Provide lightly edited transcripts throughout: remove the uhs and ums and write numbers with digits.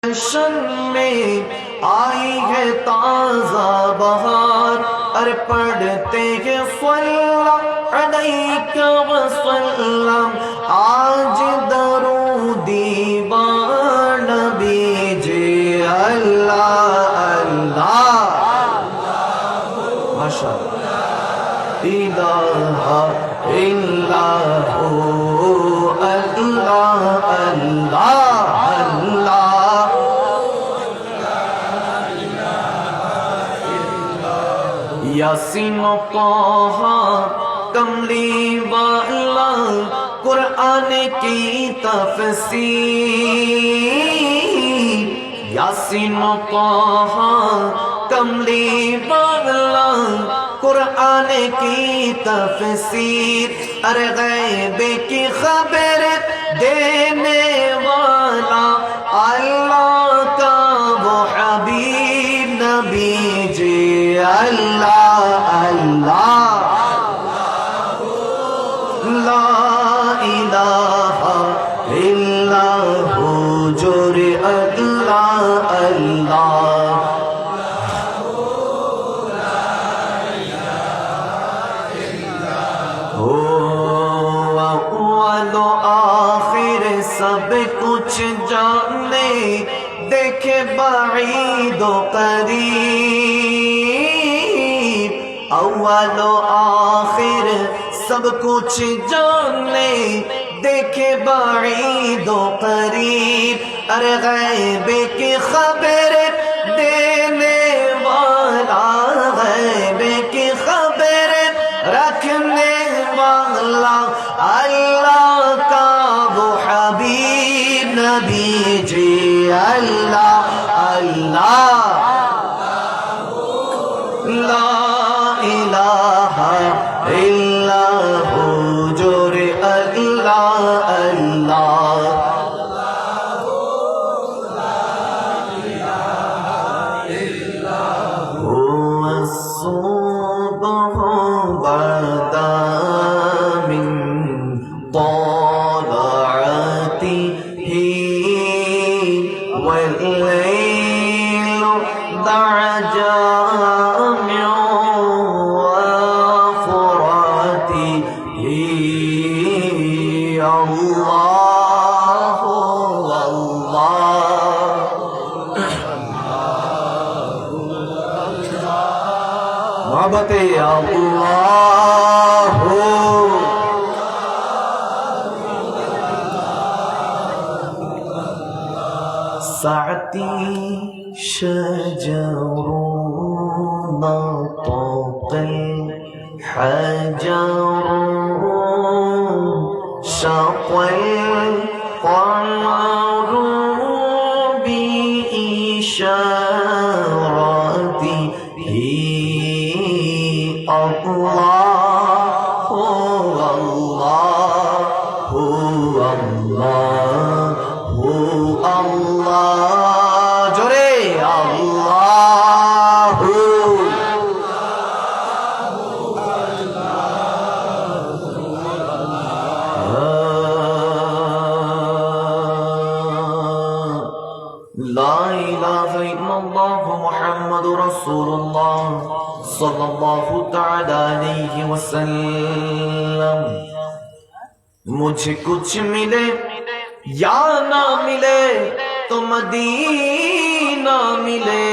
گلشن میں آئی ہے تازہ بہار، ارے پڑھتے ہیں صلی اللہ علیہ وسلم، آج درودی بار نبی جی اللہ اللہ ماشاء اللہ الہ الا ہو اللہ اللہ اللہ یاسین و طہ کملی والا قرآن کی تفسیر، یاسین و طہ کملی والا قرآن کی تفسیر، ارے غیب کی خبر دینے والا اللہ کا وہ حبیب نبی جی اللہ اللہ لا الہ الا ہو جور اللہ اللہ اول و آخر سب کچھ جانے، دیکھے بعید و قریب، اول و آخر سب کچھ جانے، دیکھے بعید و قریب، ارے غیب کی خبر دینے والا، غیب کی خبر رکھنے والا اللہ کا وہ حبیب نبی جی اللہ اللہ لا الہ الا ہو جور اللہ اللہ والليل ضجع من وفراته الله الله محبت اللہ سعتی شجر نطق الحجر شق القمر بإشارته الله هو الله هو الله هو الله جورے اللہ لا الہ الا اللہ محمد رسول اللہ صلی اللہ تعالی علیہ وسلم۔ مجھے کچھ ملے یا نہ ملے تو مدینہ ملے،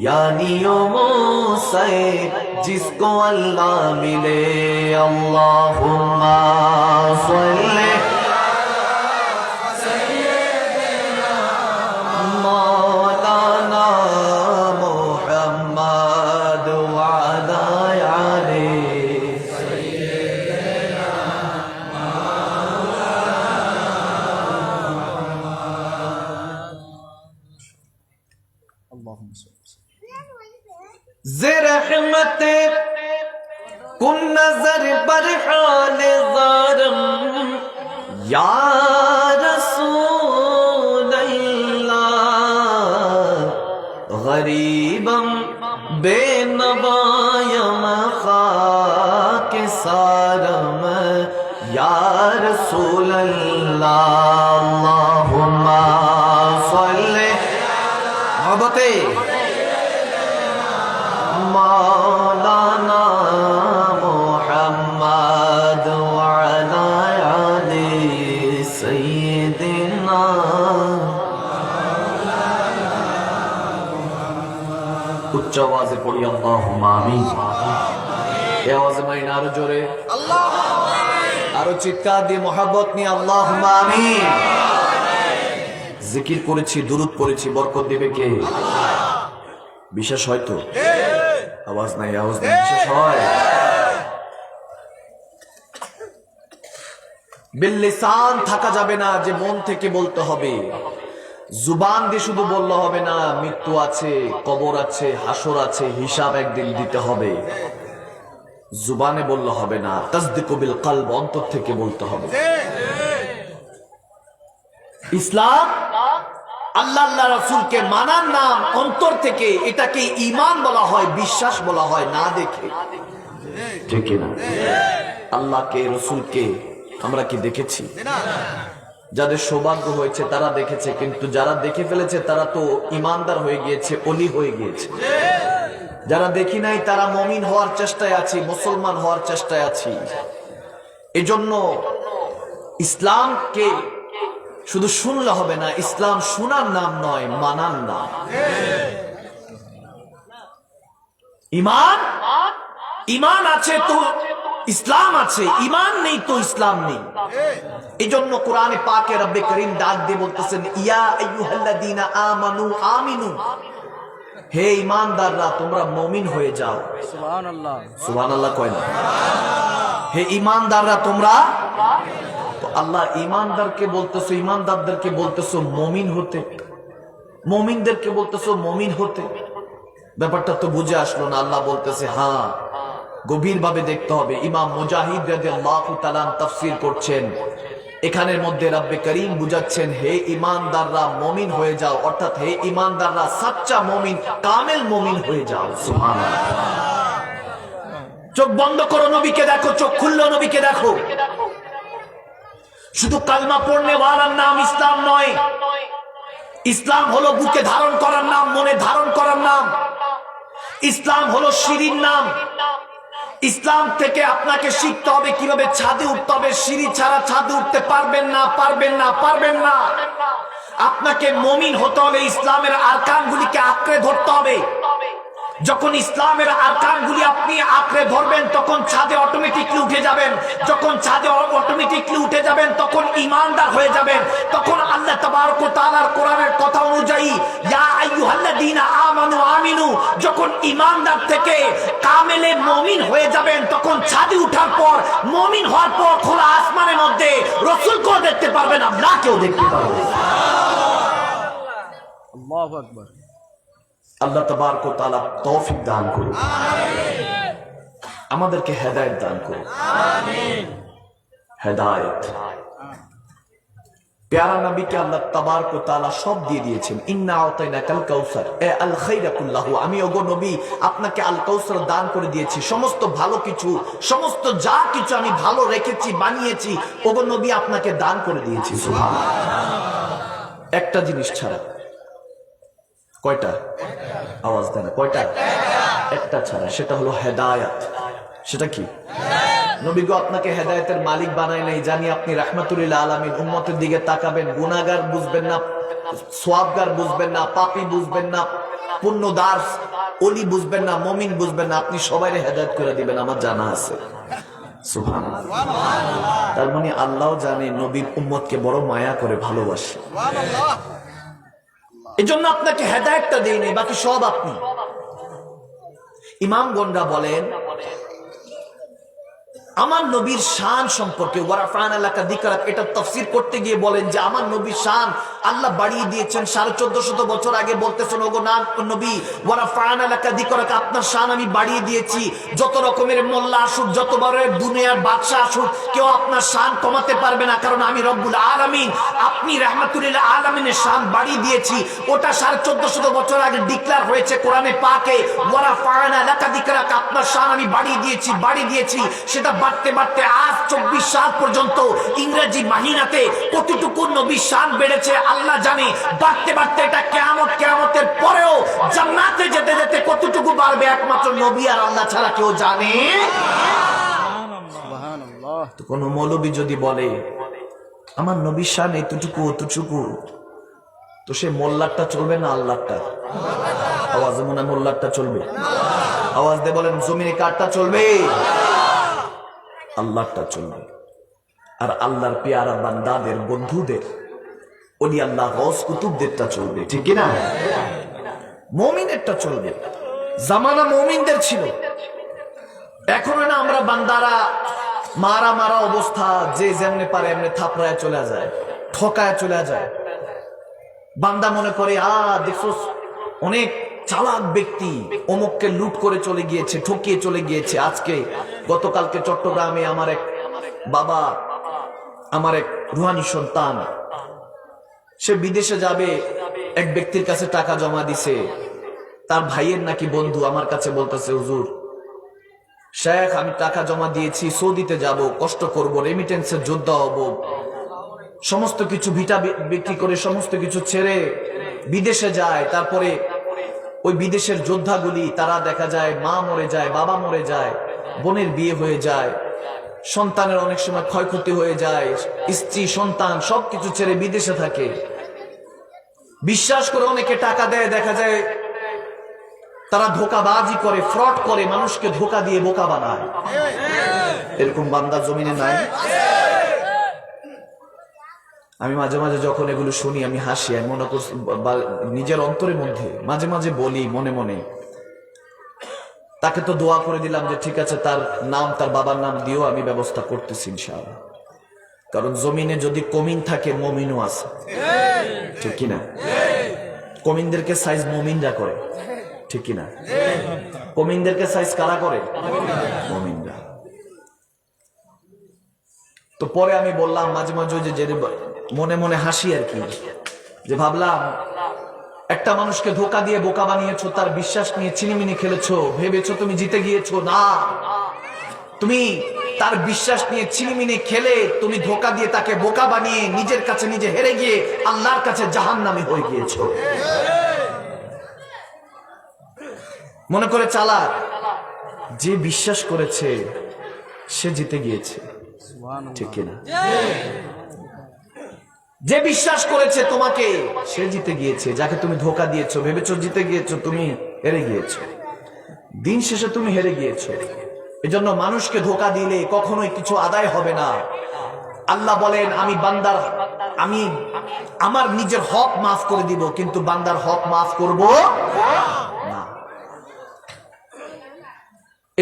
یعنی موسیٰ جس کو اللہ ملے، اللہم صلی مولانا محمد وعلی آلہ زرحمت کن نظر بر حال زارم یا رسول اللہ، غریبم بے نوایم خاک سارم یا رسول اللہ، اللہم উচ্চ আওয়াজে পড়ি আল্লাহুম্মা আমিন। এই আওয়াজে মাইন আরো জোরে, আরো চিৎকার দিয়ে মোহাব্বত নিয়ে আল্লাহুম্মা আমিন। জিকির করেছি, দুরূদ পড়েছি, বরকত দিবে কে? বিশ্বাস হয় তো? আওয়াজ নাই, আওয়াজ নাই, বিশ্বাস হয়? বিল্লিসান থাকা যাবে না, যে মন থেকে বলতে হবে। জুবান দিয়ে শুধু বললে হবে না, মৃত্যু আছে, কবর আছে, হাসর আছে, হিসাব একদিন দিতে হবে। জুবানে বললে হবে না, তাসদিকু বিল কলব, অন্তর থেকে বলতে হবে। ইসলাম আল্লাহ আল্লাহ রাসূলকে মানার নাম, অন্তর থেকে। এটাকে ঈমান বলা হয়, বিশ্বাস বলা হয়, না দেখে। ঠিক না? আল্লাহকে, রাসূলকে আমরা কি দেখেছি? যাদের সৌভাগ্য হয়েছে তারা দেখেছে, কিন্তু যারা দেখে ফেলেছে তারা তো ইমানদার হয়ে গিয়েছে, ওলি হয়ে গিয়েছে। যারা দেখি নাই তারা মুমিন হওয়ার চেষ্টায় আছি, মুসলমান হওয়ার চেষ্টায় আছি। এজন্য ইসলামকে শুধু শুনলে হবে না, ইসলাম শোনার নাম নয়, মানার নাম। ইমান, ইমান আছে তো ইসলাম আছে, ইমান নেই তো ইসলাম নেই। এজন্য কোরআনে পাকে রব্বে করিম ডাক দিয়ে বলতেছেন, ইয়া আইয়ুহাল্লাযীনা আমানু আমিনু, হে ঈমানদাররা তোমরা মুমিন হয়ে যাও। সুবহানাল্লাহ, সুবহানাল্লাহ কয় না? হে ঈমানদাররা তোমরা, তো আল্লাহ ঈমানদারকে বলতেছো, ঈমানদারদেরকে বলতেছো মুমিন হতে, মুমিনদেরকে বলতেছো মুমিন হতে। ব্যাপারটা তো বুঝে আসলো না। আল্লাহ বলতেছে হ্যাঁ, গভীর ভাবে দেখতে হবে। ইমাম মুজাহিদ রাদিয়াল্লাহু তাআলা তাফসীর করছেন, এখানের মধ্যে রব্বে করিম বুঝাচ্ছেন, হে ঈমানদাররা মুমিন হয়ে যাও, অর্থাৎ হে ঈমানদাররা সাচ্চা মুমিন, কামেল মুমিন হয়ে যাও। সুবহানাল্লাহ। চোখ বন্ধ করো, নবীকে দেখো, চোখ খুললো, নবীকে দেখো। শুধু কালমা পড়নে ওয়ালার নাম ইসলাম নয়। ইসলাম হলো বুকে ধারণ করার নাম, মনে ধারণ করার নাম। ইসলাম হলো সিঁড়ির নাম। ইসলাম থেকে আপনাকে শিখতে হবে কিভাবে ছাদে উঠতে হবে। সিঁড়ি ছাড়া ছাদে উঠতে পারবেন না, পারবেন না, পারবেন না। আপনাকে মুমিন হতে হলে ইসলামের আরকানগুলিকে আঁকড়ে ধরতে হবে। যখন ইসলামের আরকানগুলি আপনি আঁকড়ে ধরবেন, তখন ছাদে অটোমেটিকলি উঠে যাবেন। যখন ছাদে অটোমেটিকলি উঠে যাবেন, তখন ঈমানদার হয়ে যাবেন। তখন আল্লাহ তাবারক ওয়া তাআলার কোরআনের কথা অনুযায়ী ইয়া আইয়ুহাল্লাযীনা আমানু আমিনু, যখন ঈমানদার থেকে কামেলে মুমিন হয়ে যাবেন, তখন ছাদে ওঠার পর, মুমিন হওয়ার পর খোলা আসমানের মধ্যে রাসূলকেও দেখতে পারবেন, আল্লাহকেও দেখতে পারবেন। আল্লাহু আকবার। আল্লাহ তাবারক ওয়া তাআলা তৌফিক দান করুন, আমাদেরকে হেদায়েত দান করুন। আমিন। হেদায়েত, প্যারা নবীকে আল্লাহ তাবারক ওয়া তাআলা সব দিয়ে দিয়েছেন। ইন্না আতাইনাকাল কাউসার, এ আল খায়রা কুল্লাহু, আমি ওগো নবী আপনাকে আল কাউসার দান করে দিয়েছি। সমস্ত ভালো কিছু, সমস্ত যা কিছু আমি ভালো রেখেছি, বানিয়েছি, ওগো নবী আপনাকে দান করে দিয়েছি। সুবহানাল্লাহ। একটা জিনিস ছাড়া। কয়টা? আওয়াজ দেন, কয়টা? একটা ছাড়া, সেটা হলো হেদায়েত। সেটা কি? নবী গো আপনাকে হেদায়েতের মালিক বানায় নাই, জানি আপনি রাহমাতুল লিল আলামিন। উম্মতের দিকে তাকাবেন, গুনাহগার বুঝবেন না, সওয়াবগার বুঝবেন না, পাপী বুঝবেন না, পুণ্যদার ওলি বুঝবেন না, মুমিন বুঝবেন না, আপনি সবাইকে হেদায়েত করে দিবেন, আমার জানা আছে। সুবহানাল্লাহ। তার মানে আল্লাহও জানে নবীর উম্মতকে বড় মায়া করে ভালোবাসে। সুবহানাল্লাহ। এজন্য আপনাকে হেদায়েতটা দেই নাই, বাকি সব আপনি। ইমামগণরা বলেন, আমার নবীর শান সম্পর্কে ওয়ারাফানা লাকা যিকরাক, এটা তাফসীর করতে গিয়ে বলেন যে আমার নবীর শান আল্লাহ বাড়িয়ে দিয়েছেন 1450 বছর আগে। বলতেছেন, ওগো নবী ওয়ারাফানা লাকা যিকরাক, আপনার শান আমি বাড়িয়ে দিয়েছি। যত রকমের মোল্লা আসুক, যত বড় দুনিয়ার বাদশা আসুক, কেউ আপনার শান কমাতে পারবে না, কারণ আমি রব্বুল আলামিন, আপনি রাহমাতুল লিল আলামিনের শান বাড়িয়ে দিয়েছি। ওটা 1450 বছর আগে ডিক্লেয়ার হয়েছে কোরআনে পাকে, ওয়ারাফানা লাকা যিকরাক, আপনার শান আমি বাড়িয়ে দিয়েছি, বাড়িয়ে দিয়েছি। সেটা বাড়তে বাড়তে আজ 24 সাল পর্যন্ত ইংরেজি মাহিনাতে কতটুকু নবীর শান বেড়েছে আল্লাহ জানে। বাড়তে বাড়তে এটা কিয়ামতের পরেও জান্নাতে যেতে যেতে কতটুকু বাড়বে একমাত্র নবী আর আল্লাহ ছাড়া কেউ জানে। সুবহানাল্লাহ। তো কোন মৌলবী যদি বলে আমার নবীর শান এতটুকু অতটুকু, তো সে মোল্লারটা চলবে না আল্লাহটা? আওয়াজ মনে হয় মোল্লারটা চলবে। আওয়াজ দিয়ে বলেন জমিনে কারটা চলবে? আল্লাহটা চলবে। আর আল্লাহর পেয়ারা বান্দাদের বন্ধুদের ওলি আল্লাহ গৌস কুতুবদেরটা চলবে, ঠিক কিনা? মুমিনেরটা চলবে। জামানা মুমিনদের ছিল, এখন না আমরা বান্দারা মারা মারা অবস্থা, যে যেমনে পারে এমনি থাপড়ায় চলে যায়, ঠকায় চলে যায়। বান্দা মনে করে দেখো অনেক চালাক ব্যক্তি অমুককে লুট করে চলে গিয়েছে, ঠকিয়ে চলে গিয়েছে। আজকে গতকালকে চট্টগ্রামে আমার এক বাবা, আমার এক রুহানি সন্তান, সে বিদেশে যাবে, এক ব্যক্তির কাছে টাকা জমা দিছে, তার ভাইয়ের নাকি বন্ধু আমার কাছে বলতেছে, হুজুর শেখ আমি টাকা জমা দিয়েছি, সৌদিতে যাব, কষ্ট করব, রেমিটেন্সের যোদ্ধা হব, সমস্ত কিছু ভিটা বিক্রি করে সমস্ত কিছু ছেড়ে বিদেশে যায়। তারপরে ওই বিদেশের যোদ্ধাগুলি তারা দেখা যায় মা মরে যায়, বাবা মরে যায়, বোনের বিয়ে হয়ে যায়, সন্তানের অনেক সময় ক্ষয়ক্ষতি হয়ে যায়, স্ত্রী সন্তান সবকিছু ছেড়ে বিদেশে থাকে। বিশ্বাস করে অনেকে টাকা দেয়, দেখা যায় তারা ধোকাবাজি করে, ফ্রড করে, মানুষকে ধোকা দিয়ে বোকা বানায়। এরকম বান্দা জমিনে নাই? আমি মাঝে মাঝে যখন এগুলো শুনি আমি হাসি, আমি মনে করছি নিজের অন্তরের মধ্যে মাঝে মাঝে বলি মনে মনে, তাকে তো দোয়া করে দিলাম যে ঠিক আছে তার নাম, তার বাবার নাম দিও, আমি ব্যবস্থা করতেছি ইনশাআল্লাহ। কারণ জমিনে যদি কমিন থাকে মমিনও আছে, ঠিক কিনা? কমিনদেরকে সাইজ মমিনরা করে, ঠিক কিনা? কমিনদেরকে সাইজ কারা করে? মমিনরা। তো পরে আমি বললাম মাঝে মাঝে যে মনে মনে হাসি আর কি, যে ভাবলাম একটা মানুষকে ধোকা দিয়ে বোকা বানিয়েছো, তার বিশ্বাস নিয়ে চিনিমিনি খেলেছো, ভেবেছো তুমি জিতে গিয়েছো। না, তুমি তার বিশ্বাস নিয়ে চিনিমিনি খেলে, তুমি ধোকা দিয়ে তাকে বোকা বানিয়ে নিজের কাছে নিজে হেরে গিয়ে আল্লাহর কাছে জাহান্নামী হয়ে গিয়েছো। মনে করে চালাক, যে বিশ্বাস করেছে সে জিতে গিয়েছে, ঠিক কিনা? যে বিশ্বাস করেছে তোমাকে সে জিতে গিয়েছে। যাকে তুমি ধোকা দিয়েছো, ভেবেছো জিতে গিয়েছো, তুমি হেরে গিয়েছো। দিন শেষে তুমি হেরে গিয়েছো। এজন্য মানুষকে ধোকা দিলে কখনোই কিছু আদায় হবে না। আল্লাহ বলেন আমি আমার নিজের হক মাফ করে দিব, কিন্তু বান্দার হক মাফ করব না।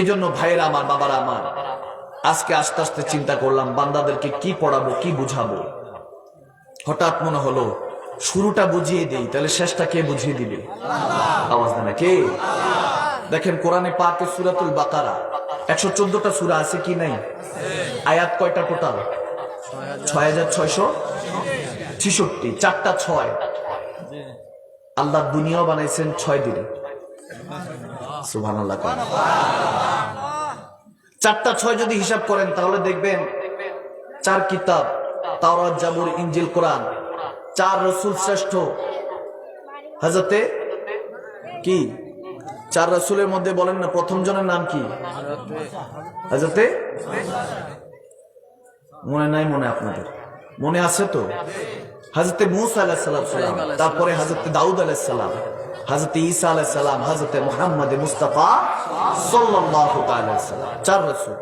এজন্য ভাইয়েরা আমার, বাবারা আমার, আজকে আস্তে আস্তে চিন্তা করলাম বান্দাদেরকে কি পড়াবো, কি বুঝাবো। হঠাৎ মনে হলো শুরুটা বুঝিয়ে দেই, তাহলে শেষটা কে বুঝিয়ে দিবে? আওয়াজ দেন কে? দেখেন কোরআনে পাকে সূরাতুল বাকারা 114টা সূরা আছে কি নাই? আয়াত কয়টা টোটাল? 6666, 4টা 6। আল্লাহ দুনিয়া বানাইছেন 6 দিনে। সুবহানাল্লাহ। 4টা 6 যদি হিসাব করেন তাহলে দেখবেন 4 কিতাব, তাওরাত, জাবুর, ইনজিল, কোরআন, 4 রাসূল শ্রেষ্ঠ। হযরতে কি 4 রাসূলের মধ্যে বলেন না প্রথম জনের নাম কি? হযরতে, মনে নাই? মনে আপনাদের মনে আছে তো? হযরতে মূসা আলাইহিস সালাম, তারপরে হযরতে দাউদ আলাইহিস সালাম, হযরতে ঈসা আলাইহিস সালাম, হযরতে মুহাম্মদ মুস্তাফা সাল্লাল্লাহু আলাইহি ওয়াসাল্লাম। 4 রাসূল,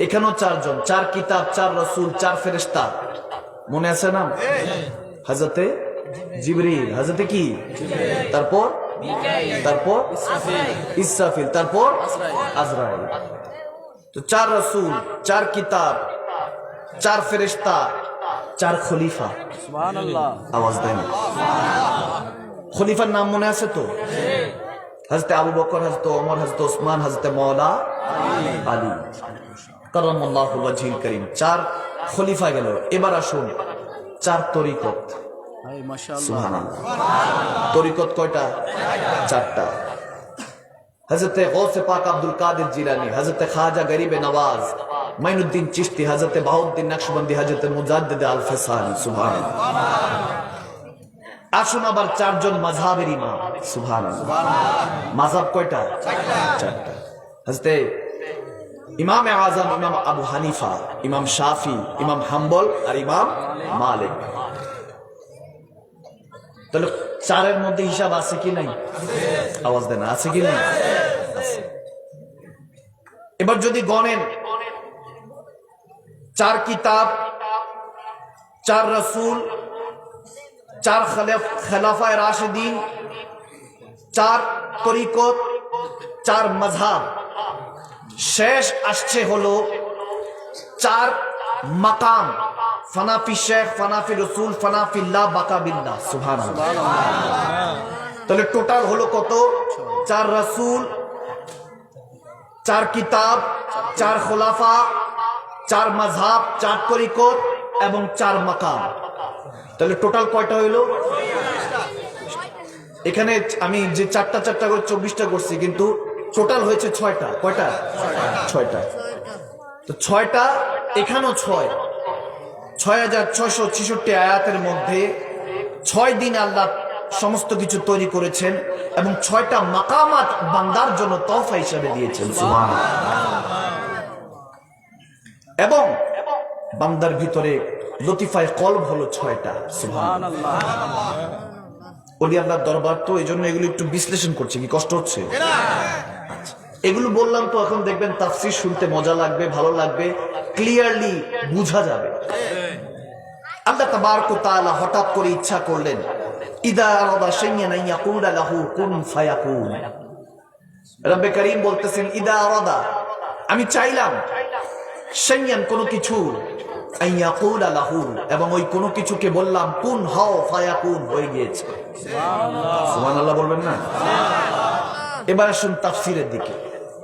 এখানেও 4 জন, 4 কিতাব, 4 রাসূল, 4 ফেরেশতা। মনে আছে নাম? হযরতে জিবরিল, হযরতে কি, তারপর ইসরাফিল, তারপর আজরাইল। তো 4 রাসূল, 4 কিতাব, 4 ফেরেশতা, 4 খলিফা। সুবহানাল্লাহ। আওয়াজ দেন। খলিফার নাম মনে আছে তো? হযরতে আবু বকর, হযরতে ওমর, হযরতে ওসমান, হযরতে মাওলা আলী কারামাল্লাহু ওয়াজহিল কারীম। 4 খলিফা গেল। এবার আসুন 4 তরিকত। সুবহানাল্লাহ। তরিকত কয়টা? 4টা। হযরতে গৌসে পাক আব্দুল কাদের জিলানী, হযরতে খাজা গরিবে নওয়াজ, মাইনুদ্দিন চিশতি, হযরতে বাহাউদ্দিন নকশবন্দি, হযরতে মুজাদ্দিদ আল ফিসানি। সুবহানাল্লাহ। আসুন আবার 4 জন মাযহাবের ইমাম। সুবহানাল্লাহ। মাযহাব কয়টা? 4টা। হযরতে ইমাম আযম ইমাম আবু হানিফা, ইমাম শাফি, ইমাম হাম্বল আর ইমাম মালিক। তাহলে চারের মধ্যে হিসাব আছে কি নাই? আওয়াজ দেন, আছে কি নাই? এবার যদি গণেন, 4 কিতাব, 4 রাসূল, 4 খলিফায়ে রাশিদিন, 4 তরিকত, 4 মাযহাব, শেষ আসছে হলো 4 মাকাম, ফানাফি শেখ, ফানাফি রসুল, ফানাফিল্লাহ, বাকাবিল্লাহ। সুবহানাল্লাহ। তাহলে টোটাল হলো কত? 4 রাসূল, 4 কিতাব, 4 খোলাফা, 4 মাযহাব, 4 তরিকত এবং 4 মাকাম। তাহলে টোটাল কয়টা হইলো? এখানে আমি যে 4টা করে 24টা করছি, কিন্তু টোটাল হয়েছে 6টা। কয়টা? 6টা। তো 6টা, এখানেও 6, 6666 আয়াতের মধ্যে 6 দিন আল্লাহ সমস্ত কিছু তৈরি করেছেন এবং 6টা মাকামাত বান্দার জন্য তহফা হিসাবে দিয়েছেন। সুবহানাল্লাহ। এবং বান্দার ভিতরে লতিফায়ে কলব হলো 6টা। সুবহানাল্লাহ। ওলি আল্লাহর দরবার তো এই জন্য এগুলো একটু বিশ্লেষণ করছে। কি কষ্ট হচ্ছে? এগুলো বললাম তো, এখন দেখবেন তাফসীর শুনতে মজা লাগবে, ভালো লাগবে, ক্লিয়ারলি বোঝা যাবে। আল্লাহ তাবারক ওয়া তাআলা হঠাৎ করে ইচ্ছা করলেন, ইদা আরাদা শাইআন আন ইয়াকুলা লাহু কুন ফায়াকুন। রব্বে করিম বলতেছেন, ইদা আরাদা, আমি চাইলাম, শাইআন কোনো কিছু, আন ইয়াকুলা লাহু, এবং ওই কোনো কিছুকে বললাম, কুন হও, ফায়াকুন, হয়ে গিয়েছে। সুবহানাল্লাহ। সুবহানাল্লাহ বলবেন না? এবার আসুন তাফসীরের দিকে।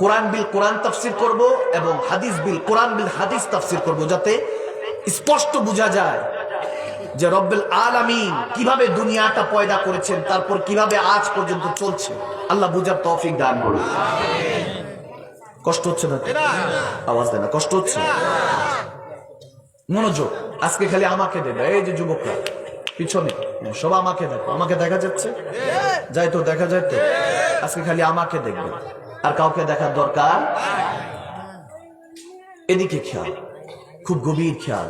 কোরআন বিল কোরআন তাফসীর করব এবং হাদিস বিল কোরআন বিল হাদিস তাফসীর করব, যাতে স্পষ্ট বোঝা যায় যে রব্বুল আলামিন কিভাবে দুনিয়াটা পয়দা করেছেন, তারপর কিভাবে আজ পর্যন্ত চলছে। আল্লাহ বুঝার তৌফিক দান করুন। কষ্ট হচ্ছে না? আওয়াজ দেন না। কষ্ট হচ্ছে? মনোযোগ। আজকে খালি আমাকে দেবে, এই যে যুবকরা পিছনে সব আমাকে দেখো। আমাকে দেখা যাচ্ছে? যাই তো, দেখা যায় তো? আজকে খালি আমাকে দেখবে, আর কাউকে দেখার দরকার। এদিকে খেয়াল, খুব গভীর খেয়াল।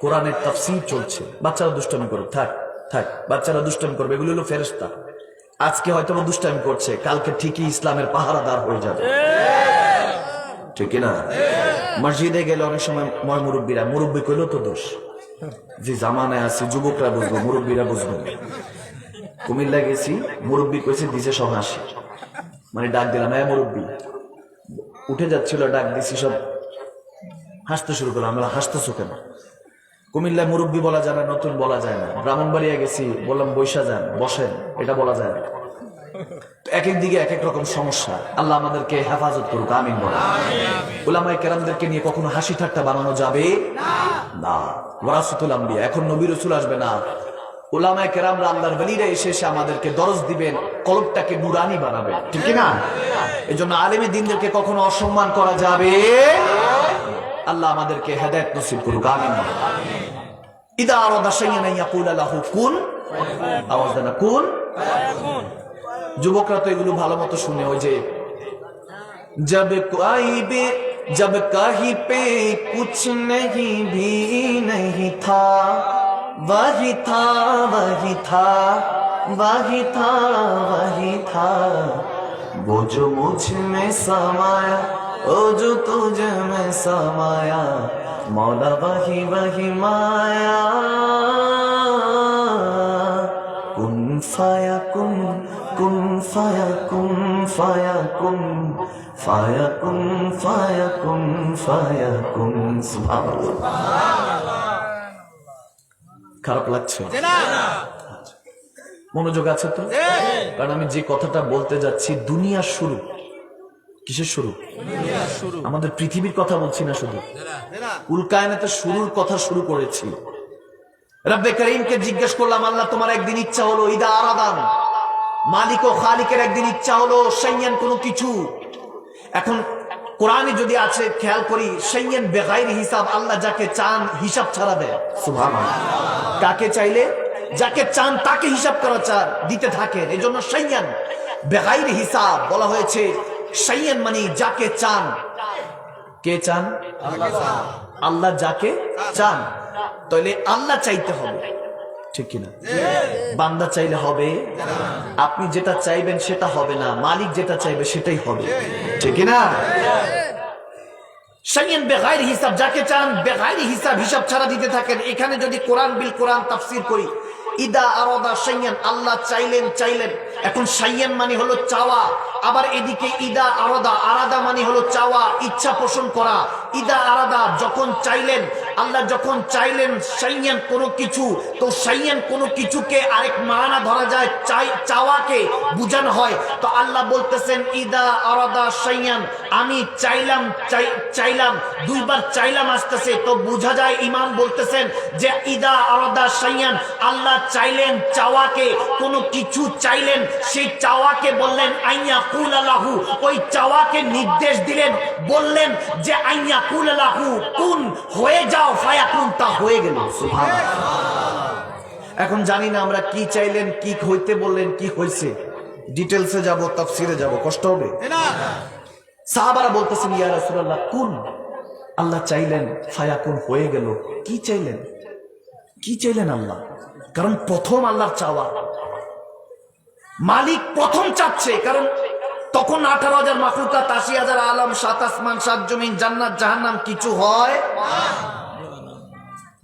কোরআনের তাফসীর চলছে। বাচ্চারা দুষ্টামি করবে, থাক থাক, বাচ্চারা দুষ্টামি করবে, এগুলো হলো ফেরেশতা। আজকে হয়তো দুষ্টামি করছে, কালকে ঠিকই ইসলামের পাহারাদার হয়ে যাবে। ঠিক না? মসজিদে গেলে অনেক সময় মুরব্বীরা, মুরব্বী কইলেও তো দোষ। যে জামানায় আছে, যুবকরা বুঝবো, মুরব্বীরা বুঝবো না। কুমিল্লা গেছি, মুরব্বী কইছে দিছে সব হাসি, মানে ডাক দিলাম, হ্যাঁ মুরব্বী, উঠে যাচ্ছিল, ডাক দিছি, সব হাসতে শুরু করলাম। আমরা হাসতেছো কেন? কুমিল্লায় মুরব্বী বলা যায় না, নতুন বলা যায় না। ব্রাহ্মণবাড়িয়া গেছি, বললাম বৈশা যান, বসেন, এটা বলা যায় না। এক এক দিকে এক এক রকম সমস্যা। আল্লাহ আমাদেরকে হেফাজত করুক, আমিন বলেন। উলামায়ে কেরামদেরকে নিয়ে কখনো হাসি ঠাট্টা বানানো যাবে না। ওয়ারাসাতুল আম্বিয়া, এখন নবী রাসূল আসবে না, উলামায়ে কেরামরা, আল্লাহর ওলিরা এসে আমাদেরকে দরজ দিবেন, কলবটাকে নুরানি বানাবেন। ঠিক কি না? এজন্য আলেমে দ্বীনদেরকে কখনো অসম্মান করা যাবে। আল্লাহ আমাদেরকে হেদায়েত নসিব করুক, আমিন। ইদা আরাদা শাইআন আন ইয়াকুলা লাহু কুন, আওয়াজ দেন, কুন ফায়াকুন। যুবকরা তো এগুলো ভালো মতো শুনে, ওই যে जब कहीं पे कुछ नहीं भी नहीं था, वही था वही था वही था वही था, वो जो मुझ में समाया, वो जो तुझ में समाया, मौला वही वही माया। कुन फायाकुन, कुन फायाकुन, फायाकुन ফায়াকুন, ফায়াকুন, ফায়াকুন। সুবহানাল্লাহ। খারাপ লাগছে? মনোযোগ আছে তো? কারণ আমি যে কথাটা বলতে যাচ্ছি, দুনিয়ার শুরু। কিসের শুরু? আমাদের পৃথিবীর কথা বলছি না, শুধু কুল কায়নাতের শুরুর কথা শুরু করেছি। রব্বে করিমকে জিজ্ঞেস করলাম, আল্লাহ তোমার একদিন ইচ্ছা হলো, ইদা আরাদান, মালিক ও খালিকের একদিন ইচ্ছা হলো, শাইয়ান কোনো কিছু। এখন কোরআনে যদি আছে, খেয়াল করি, শাইয়ান বেগাইরি হিসাব, আল্লাহ যাকে চান হিসাব ছাড়া দেয়। সুবহানাল্লাহ। কাকে চাইলে, যাকে চান তাকে হিসাব করা চান, দিতে থাকেন। এই জন্য শাইয়ান বেগাইরি হিসাব বলা হয়েছে। শাইয়ান মানে যাকে চান, কে চান? আল্লাহ যাকে চান। তাহলে আল্লাহ চাইতে হবে, ঠিক কিনা? বান্দা চাইলে হবে? আপনি যেটা চাইবেন সেটা হবে না, মালিক যেটা চাইবে সেটাই হবে, ঠিক কিনা? শাইয়ান বেগাইর হিসাব, যাকে চান বেগাইর হিসাব, হিসাব ছাড়া দিতে থাকেন। এখানে যদি কোরআন বিল কোরআন তাফসীর করি, ইদা আরাদা শাইয়ান, আল্লাহ চাইলেন। এখন শাইয়ান মানে হলো চাওয়া, আবার এদিকে ইদা আরাদা, আরাদা মানে হলো চাওয়া, ইচ্ছা পোষণ করা। ইদা আরাদা যখন চাইলেন, আল্লাহ যখন চাইলেন শাইয়ান কোনো কিছু, তো শাইয়ান কোনো কিছুকে আরেক মানা ধরা যায়, চাওয়াকে বুঝানো হয়। তো আল্লাহ বলতেছেন ইদা আরাদা শাইয়ান, আমি চাইলাম, দুইবার চাইলাম আসতেছে, তো বোঝা যায় ইমাম বলতেছেন যে ইদা আরাদা শাইয়ান, আল্লাহ চাইলেন চাওয়াকে, কোনো কিছু চাইলেন, সেই চাওয়াকে বললেন আইয়া কুল আলাহু, ওই চাওয়াকে নির্দেশ দিলেন, বললেন যে আইয়া কুল আলাহু, কুন হয়ে যাও, ফায়াকুন, তা হয়ে গেল। সুবহানাল্লাহ। এখন জানি না আমরা কি চাইলেন, কি হইতে বললেন, কি হয়েছে। ডিটেলসে যাব, তাফসিরে যাব, কষ্ট হবে। সাহাবারা বলতেছেন ইয়া রাসূলুল্লাহ কুন, আল্লাহ চাইলেন ফায়াকুন, হয়ে গেল। কি চাইলেন আল্লাহ? কারণ প্রথম আল্লাহর চাওয়া, মালিক প্রথম চাচ্ছে, কারণ তখন 18,000 মাখলুকাত, 80,000 আলম, 7 আসমান 7 জমিন, জান্নাত জাহান্নাম কিছু হয় না,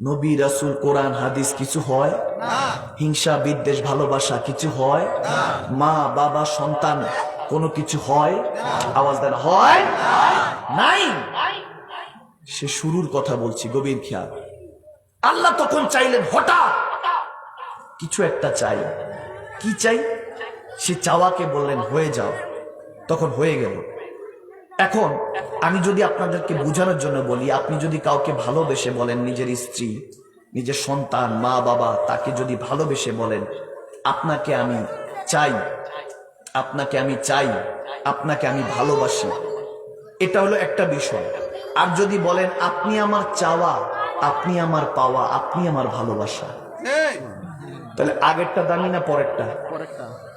নবী রাসূল কোরআন হাদিস কিছু হয় না, হিংসা বিদ্বেষ ভালোবাসা কিছু হয় না, মা বাবা সন্তান কোনো কিছু হয়, আওয়াজ দেন, হয় নাই। সে শুরুর কথা বলছি, গভীর খেয়াল। আল্লাহ তখন চাইলেন, হঠাৎ কিছু একটা চাই। কি চাই? সে চাওয়াকে বললেন হয়ে যাও, তখন হয়ে গেল। এখন আমি যদি আপনাদেরকে বোঝানোর জন্য বলি, আপনি যদি কাউকে ভালোবেসে বলেন, নিজের স্ত্রী, নিজের সন্তান, মা বাবা, তাকে যদি ভালোবেসে বলেন আপনাকে আমি চাই, আপনাকে আমি ভালোবাসি, এটা হলো একটা বিষয়। আর যদি বলেন আপনি আমার চাওয়া, আপনি আমার পাওয়া, আপনি আমার ভালোবাসা, তাহলে আগেরটা দামি না পরেরটা?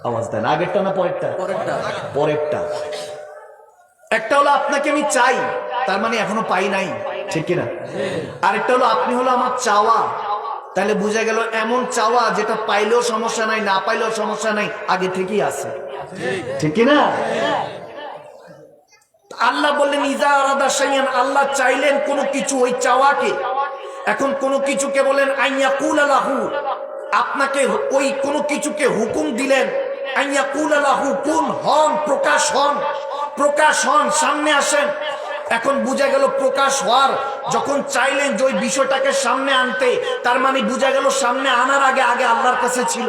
আওয়াজ দেন, আগেরটা না পরেরটা? পরেরটা। একটা হলো আপনাকে আমি চাই, তার মানে এখনো পাই নাই, ঠিক কিনা? আরেকটা হলো আপনি হলো আমার চাওয়া, তাহলে বুঝা গেল এমন চাওয়া যেটা পাইলেও সমস্যা নাই, না পাইলেও সমস্যা নাই, আগে থেকেই আছে, ঠিক কিনা? আল্লাহ বললেন ইজা আরাদা শাইয়ান, আল্লাহ চাইলেন কোনো কিছু, ওই চাওয়াকে। এখন কোনো কিছুকে বলেন আইয়া কুল আলাহু, আপনাকে ওই কোনো কিছুকে হুকুম দিলেন, আইয়া কুল আলাহু, কুন হন, প্রকাশ হন, সামনে আসেন। এখন বুঝা গেল প্রকাশ হওয়ার যখন চাইলেন যে ওই বিষয়টাকে সামনে আনতে, তার মানে বুঝা গেল সামনে আনার আগে আল্লাহর কাছে ছিল।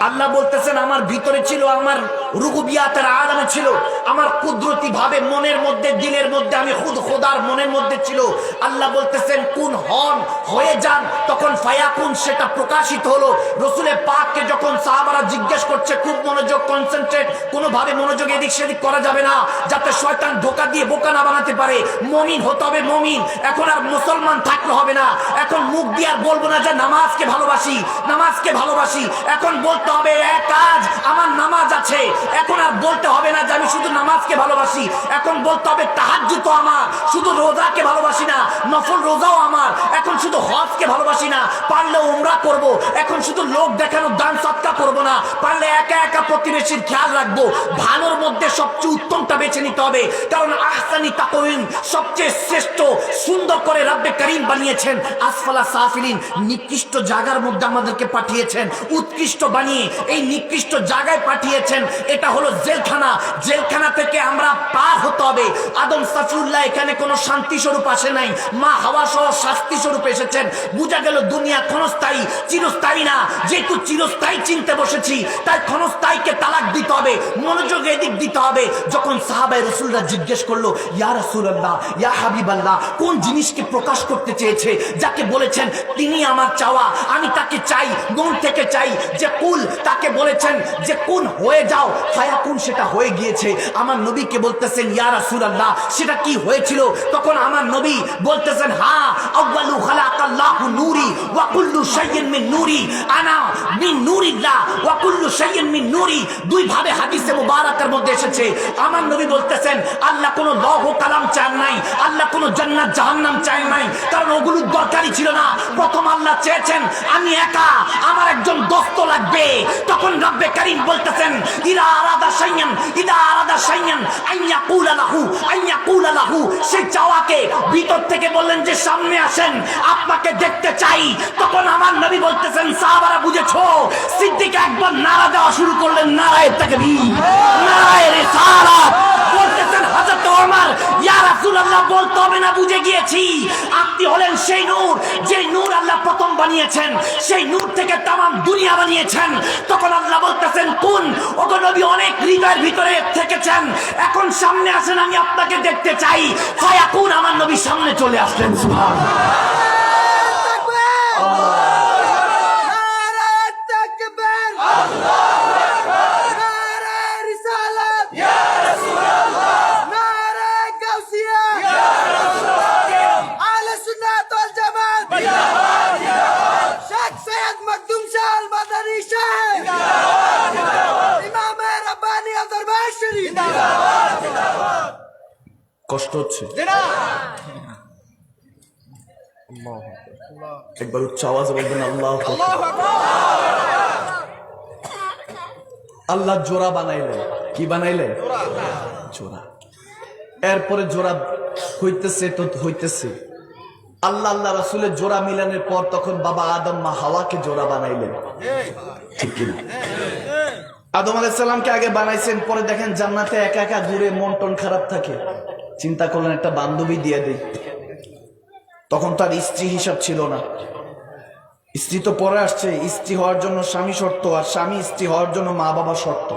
আল্লাহ বলতেছেন আমার ভিতরে ছিল, আমার রুবুবিয়াতের আলামে ছিল, আমার কুদরতি ভাবে মনের মধ্যে, দিলের মধ্যে আমি খুদ খোদার মনের মধ্যে ছিল। আল্লাহ বলতেছেন কুন হন, হয়ে যান, তখন ফায়াকুন, সেটা প্রকাশিত হলো। রসুলের পাককে যখন সাহাবারা জিজ্ঞেস করছে, খুব মনোযোগ, কনসেন্ট্রেট, কোনোভাবে মনোযোগ এদিক সেদিক করা যাবে না, যাতে শয়তান ধোঁকা দিয়ে বোকা না বানাতে পারে। মুমিন হতে হবে, মুমিন। এখন আর মুসলমান থাকলে হবে না, এখন মুখ দিয়ে আর বলবো না যে নামাজকে ভালোবাসি, এখন বলতে হবে এক কাজ, আমার নামাজ আছে। এখন আর বলতে হবে না যে আমি শুধু নামাজকে ভালোবাসি, এখন বলতে হবে তাহাজ্জুদ তো আমার, শুধু রোজাকে ভালোবাসি না, নফল রোজাও আমার। এখন শুধু হজকে ভালোবাসি না, পারলে উমরা করব। এখন শুধু লোক দেখানো দান সদকা করব না, পারলে একা প্রতিবেশীর খেয়াল রাখবো। ভালোর মধ্যে সবচেয়ে উত্তমটা বেছে নিতে হবে, কারণ আহসানি তাকওয়িম, সবচেয়ে শ্রেষ্ঠ, সুন্দর করে রব্বে করিম বানিয়েছেন। আসফালা সাফিলিন, নিকৃষ্ট জায়গার মধ্যে আমাদেরকে পাঠিয়েছেন, উৎকৃষ্ট বানিয়ে এই নিকৃষ্ট জায়গায় পাঠিয়েছেন। এটা হলো জেলখানা থেকে আমরা পার হতে হবে। আদম সাফিউল্লাহ এখানে কোনো শান্তি স্বরূপ আসে নাই, মা হাওয়া সহ শাস্তি স্বরূপ এসেছেন। বুঝা গেল দুনিয়া ক্ষণস্থায়ী, চিরস্থায়ী না। যেহেতু চিরস্থায়ী চিনতে বসেছি, তাই ক্ষণস্থায়ীকে তালাক দিতে হবে, মনোযোগ এদিক দিতে হবে। যখন সাহাবায়ে রাসূলরা জিজ্ঞেস করলো ইয়া রাসূলুল্লাহ, ইয়া হাবিবাল্লাহ, কোন জিনিসকে প্রকাশ করতে চেয়েছে, যাকে বলেছেন তিনি আমার চাওয়া, আমি তাকে চাই, মন থেকে চাই। যে কুল, তাকে বলেছেন যে কুন হয়ে যাও, ফায়াকুন, সেটা হয়ে গিয়েছে। আমার নবীকে বলতেছেন ইয়া রাসূলুল্লাহ, সেটা কি হয়েছিল? তখন আমার নবী বলতেছেন হ্যাঁ, আউয়ালু খালাকাল্লাহু নূরি ওয়া কুল্লু শাইইন মিন নূরি, আনা মিন নূরিল্লাহ ওয়া কুল্লু শাইইন হাইয়্যিন মিন নূরি, দুই ভাবে হাদিসে মুবারাকার মধ্যে এসেছে। আমার নবী বলতেছেন আল্লাহ কোনো লৌহ কালাম চান নাই, আল্লাহ কোনো জান্নাত জাহান্নাম চান নাই, কারণ ওগুলোর দরকারই ছিল না। প্রথম আল্লাহ চেয়েছেন আমি একা, আমার একজন দোস্ত লাগবে। তখন রব্বে কারীম বলতেছেন ইদা আরাদা শাইয়ান আইয়াকুলা লাহু, সেই চাওয়াকে ভিতর থেকে বললেন যে সামনে আসেন, আপনাকে দেখতে চাই। তখন আমার নবী বলতেছেন সাহাবারা বুঝেছো? সিদ্দিক একবার নারা দেওয়া শুরু করলেন, নারায়ে তাকবীর, নারায়ে রিসালাত। বলতেছেন হযরত ওমর ইয়া রাসূলুল্লাহ বলতে হবে না, বুঝে গিয়েছি। আপনি হলেন সেই নূর, যে নূর আল্লাহ প্রথম বানিয়েছেন, সেই নূর থেকে তামাম দুনিয়া বানিয়েছেন। তখন আল্লাহ বলতেছেন কোন, ওগো নবী অনেক হৃদয়ের ভিতরে থেকেছেন, এখন সামনে আসেন, আমি আপনাকে দেখতে চাই। ফায়াকুন, আমার নবী সামনে চলে আসলেন। সুবহানাল্লাহ। কষ্ট হচ্ছে? একবার উচ্চ আওয়াজে বলবেন আল্লাহু আকবার। আল্লাহ জোড়া বানাইলেন। কি বানাইলেন? জোড়া। এরপরে জোড়া হইতেছে তো হইতেছে। আল্লাহ আল্লাহ রাসূলের জোড়া মিলানের পর তখন বাবা আদম মা হাওয়াকে জোড়া বানাইলেন। ঠিক কি না? আদম আলাইহিস সালামকে আগে বানাইছেন, পরে দেখেন জান্নাতে একা একা ঘুরে মন টন খারাপ থাকে, চিন্তা করলেন একটা বান্ধবী দিয়ে দেই। তখন তার স্ত্রী হিসাব ছিল না, স্ত্রী তো পরে আসছে। স্ত্রী হওয়ার জন্য স্বামী শর্ত, আর স্বামী স্ত্রী হওয়ার জন্য মা বাবা শর্ত।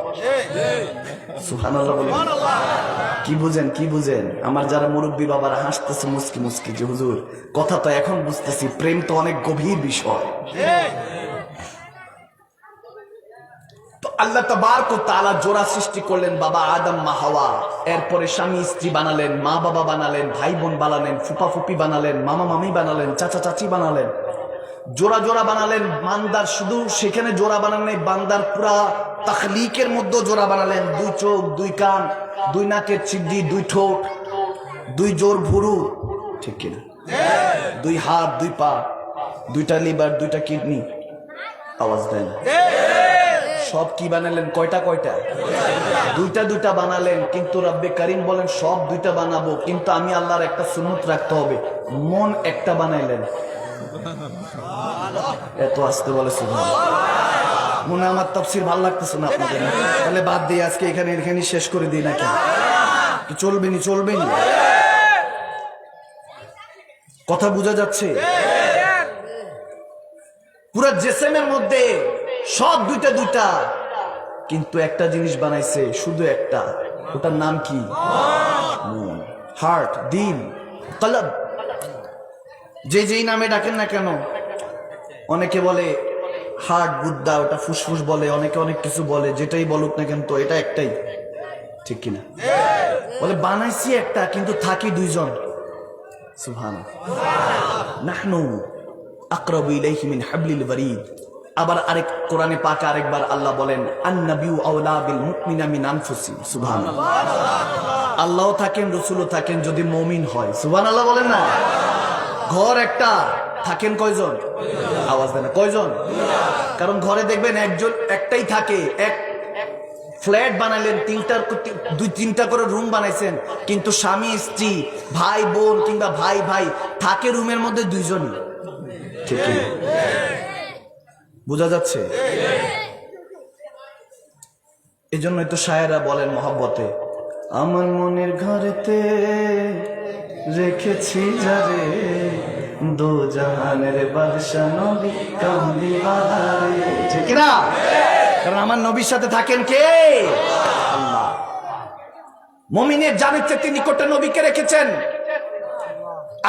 সুবহানাল্লাহ বলেন। কি বুঝেন, কি বুঝেন? আমার যারা মুরব্বী বাবারা হাসতেছে মুস্কি মুস্কি, যে হুজুর কথা তো এখন বুঝতেছি, প্রেম তো অনেক গভীর বিষয়। তো আল্লাহ তাবারক ওয়া তাআলা জোড়া সৃষ্টি করলেন, বাবা আদম মা হাওয়া। এরপরে স্বামী স্ত্রী বানালেন, মা বাবা বানালেন, ভাই বোন বানালেন, ফুপা ফুপি বানালেন, মামা মামি বানালেন, চাচা চাচি বানালেন, জোড়া জোড়া বানালেন। বান্দার শুধু সেখানে জোড়া বানান নাই, বান্দার পুরা তাখলিকের মধ্যে জোড়া বানালেন। দুই চোখ, দুই কান, দুই নাকের চিড্ডি, দুই ঠোঁট, দুই জোর ভুরু, ঠিক কিনা? দুই হাত, দুই পা, দুইটা লিভার, দুইটা কিডনি। আওয়াজ দেয় না? সব কি বানালেন? কয়টা কয়টা? দুইটা দুইটা বানালেন। কিন্তু রব্বে কারীম বলেন সব দুইটা বানাবো, কিন্তু আমি আল্লাহর একটা সুন্নত রাখতে হবে, মন একটা বানাইলেন। এত আসতে বলে সুবহানাল্লাহ। মনে আমার তাফসীর ভালো লাগতেছে না আপনাদের? তাহলে বাদ দিয়ে আজকে এখানে শেষ করে দিই নাকি? চলবেনি চলবেনি? কথা বোঝা যাচ্ছে? পুরা জিসমের মধ্যে সব দুইটা দুইটা, কিন্তু একটা জিনিস বানাইছে, শুধু একটা। ওটার নাম কি? মন, হার্ট, দিল, কলব। যেই নামে ডাকেন না কেন, অনেকে বলে হার্ট, গুদ্দা, ওটা ফুসফুস বলে, অনেকে অনেক কিছু বলে, যেটাই বলুক না কেন তো এটা একটাই, ঠিক কিনা? বলে বানাইছি একটা, কিন্তু থাকি দুইজন। সুবহানাল্লাহ। নাহনু আকরাবু ইলাইহি মিন হাবলিল ওয়ারিদ। আবার আরেক কোরআনে পাকে আরেকবার আল্লাহ বলেন আন-নাবিয়্যু আওলা বিল মুমিনিনা মিন আনফুসিহিম। সুবহানাল্লাহ। আল্লাহও থাকেন, রাসূলও থাকেন যদি মুমিন হয়। সুবহানাল্লাহ বলেন না? ঘর একটা, থাকেন কয়জন? আওয়াজ দেন। কয়জন? কারণ ঘরে দেখবেন একজন একটাই থাকে। এক ফ্ল্যাট বানালেন, দুই তিনটা করে রুম বানাইছেন, কিন্তু স্বামী স্ত্রী, ভাই বোন কিংবা ভাই ভাই থাকে রুমের মধ্যে দুইজনই, ঠিক কি? বোঝা যাচ্ছে? এই জন্যই তো শায়েরা বলেন মহব্বতে, আমার মনের ঘরেতে রেখেছি যারে, দো জাহানের বাদশা নবী কামলি বাহারে, ঠিক না? কারণ আমার নবীর সাথে থাকেন কে? আল্লাহ। মুমিনের জানের চেয়ে নিকটে নবীকে রেখেছেন,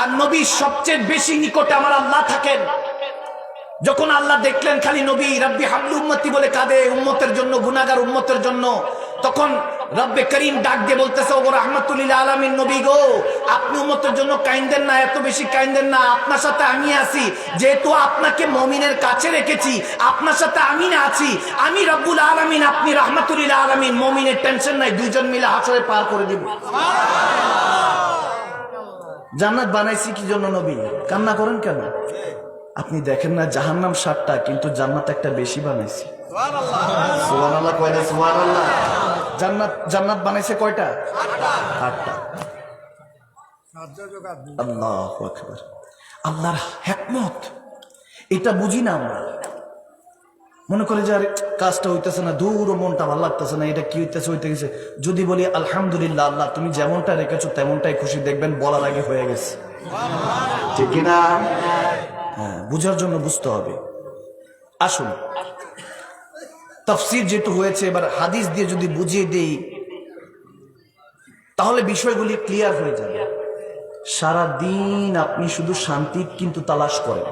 আর নবীর সবচেয়ে বেশি নিকটে আমার আল্লাহ থাকেন। যখন আল্লাহ দেখলেন খালি নবী রাব্বি হাবলি উম্মতি বলে কাঁদে উম্মতের জন্য, গুনাহগার উম্মতের জন্য, তখন রব্বে করিম ডাক দিয়ে বলতেছে, ওগো রাহমাতুল লিল আলামিন নবী গো, আপনি উম্মতের জন্য কাইন্দেন না, এত বেশি কাইন্দেন না, আপনার সাথে আমি আছি, যেহেতু আপনাকে মুমিনের কাছে রেখেছি, আপনার সাথে আমি না আছি, আমি রব্বুল আলামিন, আপনি রাহমাতুল লিল আলামিন, মুমিনের টেনশন নাই, দুইজন মিলে হাসরে পার করে দিব। জান্নাত বানাইছি কি জন্য নবী? কান্না করেন কেন? আপনি দেখেন না জাহান্নাম 7টা, কিন্তু জান্নাত একটা বেশি বানাইছি। সুবহানাল্লাহ কয়টা? সুবহানাল্লাহ। জান্নাত বানাইছে কয়টা? 8টা। আল্লাহু আকবার। আল্লাহর হিকমত এটা বুঝি না আমরা। মনে করে যে আরে কাজটা হইতেছে না, দূর মনটা ভালো লাগতেছে না, এটা কি হইতেছে হইতে গেছে। যদি বলি আলহামদুলিল্লাহ, আল্লাহ তুমি যেমনটা রেখেছো তেমনটাই খুশি, দেখবেন বলার আগে হয়ে গেছে। ঠিক কিনা? হ্যাঁ, বুঝার জন্য বুঝতে হবে। আসুন, তাফসীর যেহেতু হয়েছে, এবার হাদিস দিয়ে যদি বুঝিয়ে দেই তাহলে বিষয়গুলি ক্লিয়ার হয়ে যাবে। সারা দিন আপনি শুধু শান্তি কিন্তু তালাশ করেন।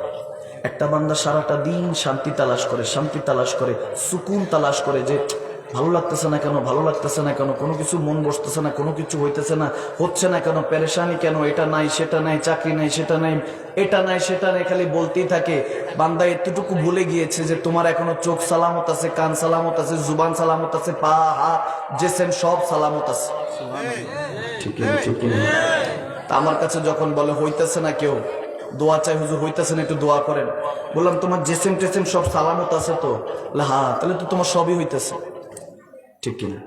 একটা বান্দা সারাটা দিন শান্তি তালাশ করে, শান্তি তালাশ করে, সুকুন তালাশ করে, যে ভালো লাগতেছে না কেন, ভালো লাগতেছে না কেন, কোনো কিছু মন বসতেছে না, কোনো কিছু হইতেছে না, হচ্ছে না কেন, পেরেশানি কেন, এটা নাই সেটা নাই, চাকরি নাই সেটা নাই, এটা নাই সেটা নাই, খালি বলতেই থাকে। বান্দা এতটুকু ভুলে গিয়েছে যে তোমার এখনো চোখ সালামত আছে, কান সালামত আছে, জুবান সালামত আছে, পা হাত জেসেম সব সালামত আছে। ঠিক ঠিক। আমার কাছে যখন বলে হইতেছে না, কেউ দোয়া চাই, হুজুর হইতেছে না, একটু দোয়া করেন। বললাম তোমার জেসেম টেসেম সব সালামত আছে তো? হ্যাঁ, তাহলে তো তোমার সবই হইতেছে। ঠিক কিনা?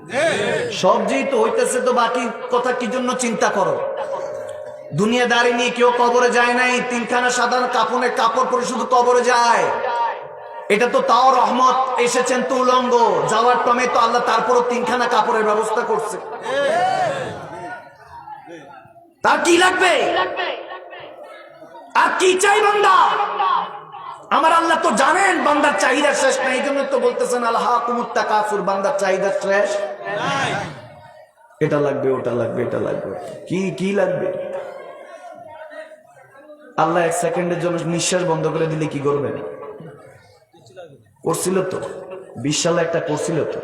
সব যেহেতু হইতেছে তো বাকি কথা কি জন্য চিন্তা করো? দুনিয়াদারি নিয়ে কেউ কবরে যায় নাই, 3খানা সাধারণ কাপড়ের কাপড় পরে শুধু কবরে যায়। এটা তো তাও রহমত, এসেছেন তো উলঙ্গ, যাওয়ার টমে তো আল্লাহ তারপরও 3খানা কাপড়ের ব্যবস্থা করছে। তার কি লাগবে? আর কি চাই বান্দা? আমার আল্লাহ তো জানেন বান্দার চাহিদা শেষ নাই, এই জন্য তো বলতেছেন আলহাকুমুত তাকাসুর, বান্দার চাহিদা শেষ নাই। এটা লাগবে, ওটা লাগবে, এটা লাগবে, কি লাগবে? আল্লাহ 1 সেকেন্ডের জন্য নিঃশ্বাস বন্ধ করে দিলে কি করবেন? করছিল তো 20 সালে একটা করছিল তো,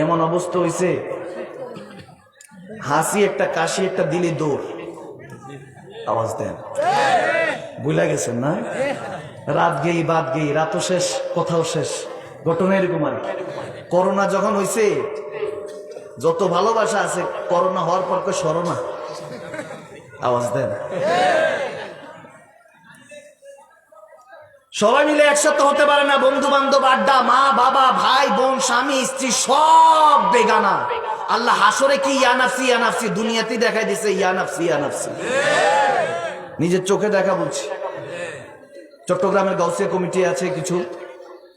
এমন অবস্থা হয়েছে, হাসি একটা কাশি একটা দিলে দৌড়। আওয়াজ দেন, বুঝলা গেছেন না? রাত গেই বাদ গেই, রাতও শেষ, কথাও শেষ। ঘটনা এরকম আর কি। করোনা যখন হয়েছে, যত ভালোবাসা আছে করোনা হওয়ার পর সরোনা। আওয়াজ দেন। সবাই মিলে একসাথে হতে পারে না, বন্ধু বান্ধব আড্ডা, মা বাবা ভাই বোন স্বামী স্ত্রী সব বেগানা। আল্লাহ হাসরে কি ইয়া নাফসি ইয়া নাফসি, দুনিয়াতেই দেখাই দিছে ইয়া নাফসি ইয়া নাফসি। নিজের চোখে দেখা বলছি। চট্টগ্রামের গাউসিয়া কমিটি আছে কিছু,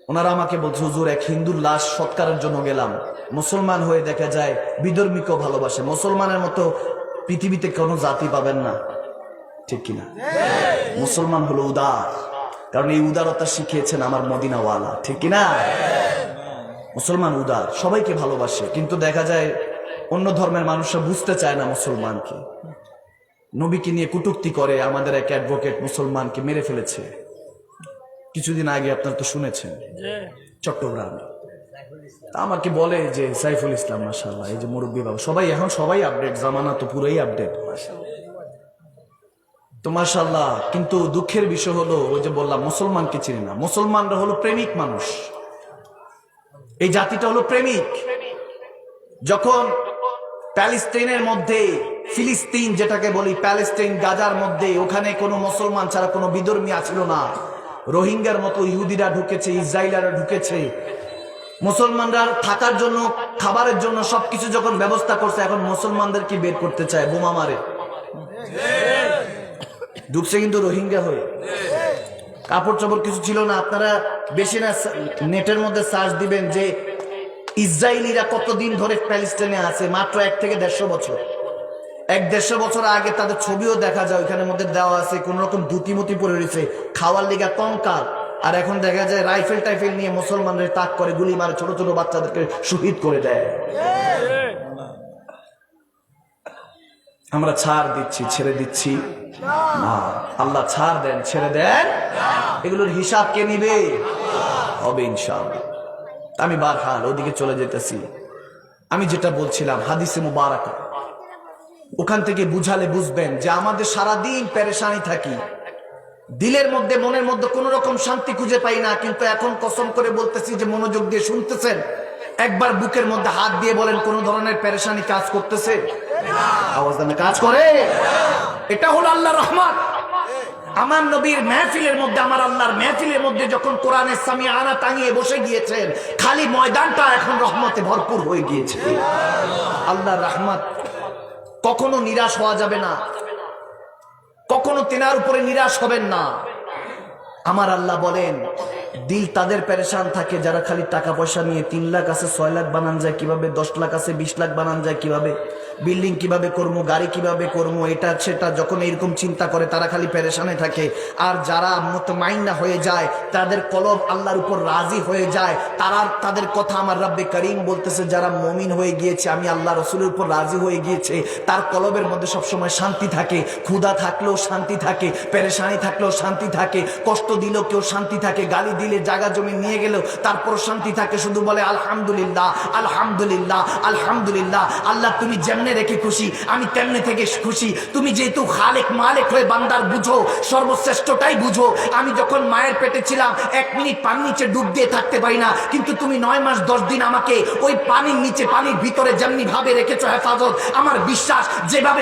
ওনারা আমাকে বলছে হুজুর এক হিন্দুর লাশ সৎকারের জন্য গেলাম, মুসলমান হয়ে দেখা যায় বিধর্মীকে ভালোবাসে, মুসলমানের মতো পৃথিবীতে কোনো জাতি পাবেন না। ঠিক কিনা? মুসলমান হলো উদার, কারণ এই উদারতা শিখিয়েছেন আমার মদিনাওয়ালা। ঠিক কিনা? মুসলমান উদার, সবাইকে ভালোবাসে, কিন্তু দেখা যায় অন্য ধর্মের মানুষরা বুঝতে চায় না মুসলমানকে, নবীকে নিয়ে কটূক্তি করে। আমাদের এক অ্যাডভোকেট মুসলমানকে মেরে ফেলেছে কিছুদিন আগে, আপনারা তো শুনেছেন, চট্টগ্রামে। আমাকে বলে যে সাইফুল ইসলাম, মাশাআল্লাহ, এই যে মুরব্বী বাবা, সবাই আপডেট, জামানা তো পুরোই আপডেট তো মাশাআল্লাহ। কিন্তু দুঃখের বিষয় হলো, ওই যে বললাম মুসলমানকে চিনি না। মুসলমানরা হলো প্রেমিক মানুষ, এই জাতিটা হলো প্রেমিক। যখন প্যালেস্টাইনের মধ্যে, ফিলিস্তিন যেটাকে বলি, প্যালেস্টাইন গাজার মধ্যে, ওখানে কোনো মুসলমান ছাড়া কোনো বিধর্মী ছিল না। রোহিঙ্গার মতো ইহুদিরা ঢুকেছে, ইসরায়েলরা ঢুকেছে। মুসলমানরা থাকার জন্য, খাবারের জন্য সবকিছু যখন ব্যবস্থা করছে, এখন মুসলমানদেরকে বের করতে চায়, বোমা মারে। ঢুকছে কিন্তু রোহিঙ্গা হয়ে, কাপড় চোপড় কিছু ছিল না। আপনারা বেশি না নেটের মধ্যে সার্চ দিবেন যে ইসরায়েলিরা কতদিন ধরে প্যালেস্টাইনে আছে, মাত্র 1 থেকে 150 বছর। 1-150 বছর আগে তাদের ছবিও দেখা যায়, ওইখানের মধ্যে দেওয়া আছে, কোন রকম ধুতিমতি পরে রয়েছে, খাওয়ার লিগা কঙ্কাল। আর এখন দেখা যায় রাইফেল টাইফেল নিয়ে মুসলমানদের তাক করে, গুলি মারে, ছোট ছোট বাচ্চাদেরকে শহীদ করে দেয়। আমরা ছাড় দিচ্ছি, ছেড়ে দিচ্ছি না। আল্লাহ ছাড় দেন, ছেড়ে দেন, এগুলোর হিসাব কে নিবে? হবে ইনশাআল্লাহ। আমি বারহাল ওদিকে চলে যেতেছি। আমি যেটা বলছিলাম হাদিসে মুবারক, ওখান থেকে বুঝালে বুঝবেন যে আমাদের সারাদিন পেরেশানি থাকি, দিলের মধ্যে মনের মধ্যে কোন রকম শান্তি খুঁজে পাই না। কিন্তু এখন কসম করে বলতেছি যে মনোযোগ দিয়ে শুনতেছেন, একবার বুকের মধ্যে হাত দিয়ে বলেন কোন ধরনের পেরেশানি কাজ করতেছে? আওয়াজ দেন, কাজ করে? এটা হলো আল্লাহর রহমত। আমার নবীর মেহফিলের মধ্যে, আমার আল্লাহর মেহফিলের মধ্যে যখন কোরআনের সামিআনা টাঙিয়ে বসে গিয়েছেন, খালি ময়দানটা এখন রহমতে ভরপুর হয়ে গিয়েছে। আল্লাহর রহমত, কখনো নিরাশ হওয়া যাবে না, কখনো তেনার উপরে নিরাশ হবেন না। আমার আল্লাহ বলেন দিল তাদের পেরেশান থাকে যারা খালি টাকা পয়সা নিয়ে 3 লাখ আছে 6 লাখ বানান যায় কিভাবে, 10 লাখ আছে 20 লাখ বানান যায় কিভাবে, বিল্ডিং কিভাবে করবো, গাড়ি কিভাবে করবো, এটা সেটা যখন এরকম চিন্তা করে তারা খালি পেরেশানে থাকে। আর যারা মুতমাইন্না হয়ে যায়, তাদের কলব আল্লাহর উপর রাজি হয়ে যায়, তাদের কথা আমার রব্বে করিম বলতেছে যারা মুমিন হয়ে গিয়েছে, আমি আল্লাহ রসুলের উপর রাজি হয়ে গিয়েছে, তার কলবের মধ্যে সবসময় শান্তি থাকে। ক্ষুধা থাকলেও শান্তি থাকে, পেরেশানি থাকলেও শান্তি থাকে, কষ্ট দিলেও কেউ শান্তি থাকে, গালি দিলে জায়গা জমি নিয়ে গেলেও তারপর শান্তি থাকে। শুধু বলে আলহামদুলিল্লাহ আলহামদুলিল্লাহ আলহামদুলিল্লাহ। আল্লাহ তুমি যেমনে রেখে খুশি আমি তেমনি থেকে খুশি। তুমি যেহেতু খালেক মালেক হয়ে বান্দার বুঝো, সর্বশ্রেষ্ঠটাই বুঝো। আমি যখন মায়ের পেটে ছিলাম 1 মিনিট পানির নিচে ডুব দিয়ে থাকতে পারি না, কিন্তু তুমি 9 মাস 10 দিন আমাকে ওই পানির নিচে, পানির ভিতরে যেমনি ভাবে রেখেছো হেফাজত, আমার বিশ্বাস যেভাবে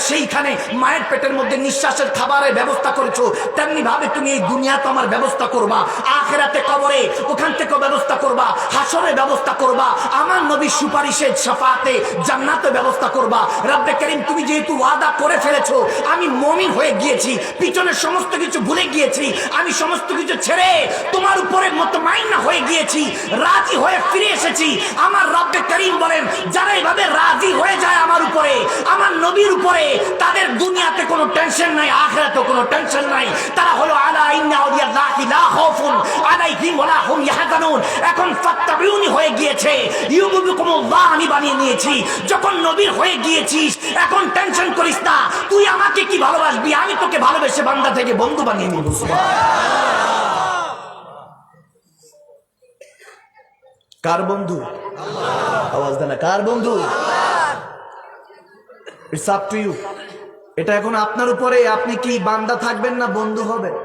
সেইখানে মায়ের পেটের মধ্যে নিঃশ্বাসের খাবারের ব্যবস্থা করেছো, তেমনি ভাবে তুমি এই দুনিয়া তো আমার ব্যবস্থা করবা, আখিরাতে কবরে ওখান থেকে ব্যবস্থা করবা, হাসরে ব্যবস্থা করবা, আমার নবীর সুপারিশে শাফাতে জান্নাতে ব্যবস্থা করবা। রব্বে করিম তুমি যেহেতু ওয়াদা করে ফেলেছো, আমি মুমিন হয়ে গিয়েছি, পিছনের সমস্ত কিছু ভুলে গিয়েছি, আমি সমস্ত কিছু ছেড়ে তোমার উপরে মুতমাইন্না হয়ে গিয়েছি, রাজি হয়ে ফিরে এসেছি। আমার রব্বে করিম বলেন যারা এইভাবে রাজি হয়ে যায় আমার উপরে, আমার নবীর উপরে, তাদের দুনিয়াতে কোনো টেনশন নাই, আখিরাতেও কোনো টেনশন নাই। তারা হলো আলা ইন্না আউলিয়াল্লাহি লা খাউফুন আলাইহিম ওয়া লা হুম ইয়াহজানুন। এখন ফাত্তাবিউনি হয়ে গিয়েছে, ইউবিকুমুল্লাহ আমি বানিয়ে নিয়েছি। যখন নবীর হয়ে গিয়েছিস এখন টেনশন করিস না, তুই আমাকে কি ভালোবাসবি, আমি তোকে ভালোবেসে বান্দা থেকে বন্ধু বানিয়ে নিব। কার বন্ধু? আওয়াজ দেন, কার বন্ধু? It's up to you. এটা এখন আপনার উপরে, আপনি কি বান্দা থাকবেন না বন্ধু হবেন?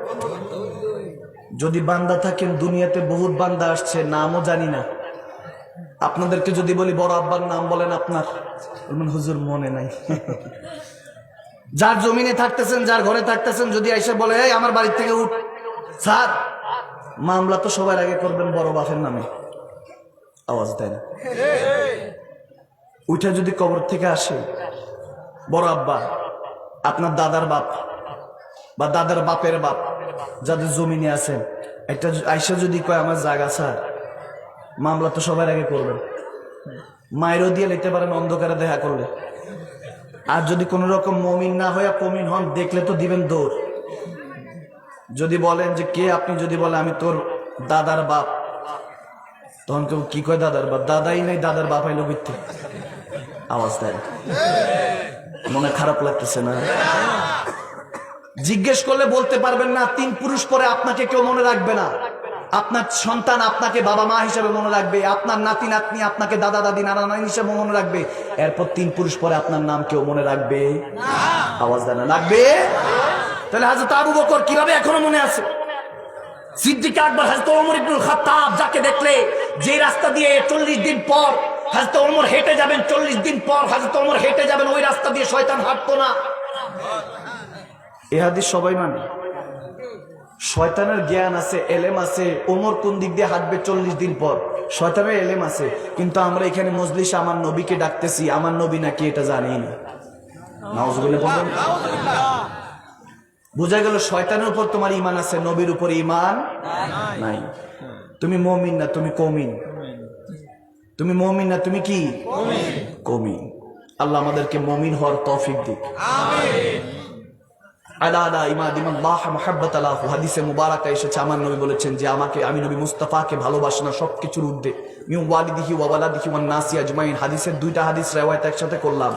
যদি বান্দা থাকেন, দুনিয়াতে বহুত বান্দা আসছে, নামও জানি না। আপনাদেরকে যদি বলি বড় আব্বার নাম বলেন, আপনার বলবেন হুজুর মনে নাই। যার জমিনে থাকতেছেন, যার ঘরে থাকতেছেন, যদি এসে বলে এই আমার বাড়ির থেকে উঠ, স্যার মামলা তো সবার আগে করবেন বড় বাপের নামে। আওয়াজ দেন। উঠে যদি কবর থেকে আসে বড় আব্বা, আপনার দাদার বাপ বা দাদার বাপের বাপ যাদের জমিনে আছেন, একটা আইসা যদি কয় আমার জায়গা স্যার, মামলা তো সবার আগে করবেন, মায়েরও দিয়ে নিতে পারেন অন্ধকারে দেখা করলে। আর যদি কোন রকম মমিন না হয়ে কমিন হন, দেখলে তো দিবেন দৌড়। যদি বলেন যে কে আপনি, যদি বলে আমি তোর দাদার বাপ, তখন কেউ কি কয় দাদার বাপ? দাদাই নাই, দাদার বাপ আইলো বিত্তে। আওয়াজ দেয়, মনে খারাপ লাগতেছে না? জিজ্ঞেস করলে বলতে পারবেন না। 3 পুরুষ পরে আপনাকে কেউ মনে রাখবে না। আপনার সন্তান আপনাকে বাবা মা হিসেবে মনে রাখবে, আপনার নাতি নাতনি আপনাকে দাদা দাদি নানা নানি হিসেবে মনে রাখবে। এরপর 3 পুরুষ পরে আপনার নাম কেউ মনে রাখবে? আওয়াজ দেয় না, রাখবে? তাহলে হযরত আবু বকর কিভাবে এখনো মনে আছে? সিদ্দিক আকবর, হযরত ওমর ইবনুল খাত্তাব, যাকে দেখলে যে রাস্তা দিয়ে 40 দিন পর হযরত ওমর হেঁটে যাবেন, 40 দিন পর হযরত ওমর হেঁটে যাবেন, ওই রাস্তা দিয়ে শয়তান হাঁটতো না। এই হাদিস সবাই মানে। শয়তানের জ্ঞান আছে, এলেম আছে, ওমর কোন দিক দিয়ে হাঁটবে 40 দিন পর, শয়তানের এলেম আছে। কিন্তু আমরা এখানে মজলিসে আমার নবীকে ডাকতেছি, আমার নবী নাকি এটা জানি না। নাউজুবিল্লাহ বলবেন। বোঝা গেল শয়তানের উপর তোমার ঈমান আছে, নবীর উপর ঈমান নাই। তুমি মুমিন না, তুমি কমিন। তুমি মুমিন না, তুমি কি কমিন। আল্লাহ আমাদেরকে মুমিন হওয়ার তৌফিক দিক। আমিন। আলা ইমাদিমাল্লাহ মুহাব্বাত আলাহু, হাদিসে মুবারাকা এসেছে, আমার নবী বলেছেন যে আমাকে, আমি নবী মুস্তাফাকে ভালোবাসি না সবকিছুর ঊর্ধ্বে, মিন ওয়ালিদিহি ওয়া ওয়ালাদিহি ওয়ান নাসি আজমাইন। হাদিসের 2টা হাদিস রিওয়ায়াত একসাথে করলাম।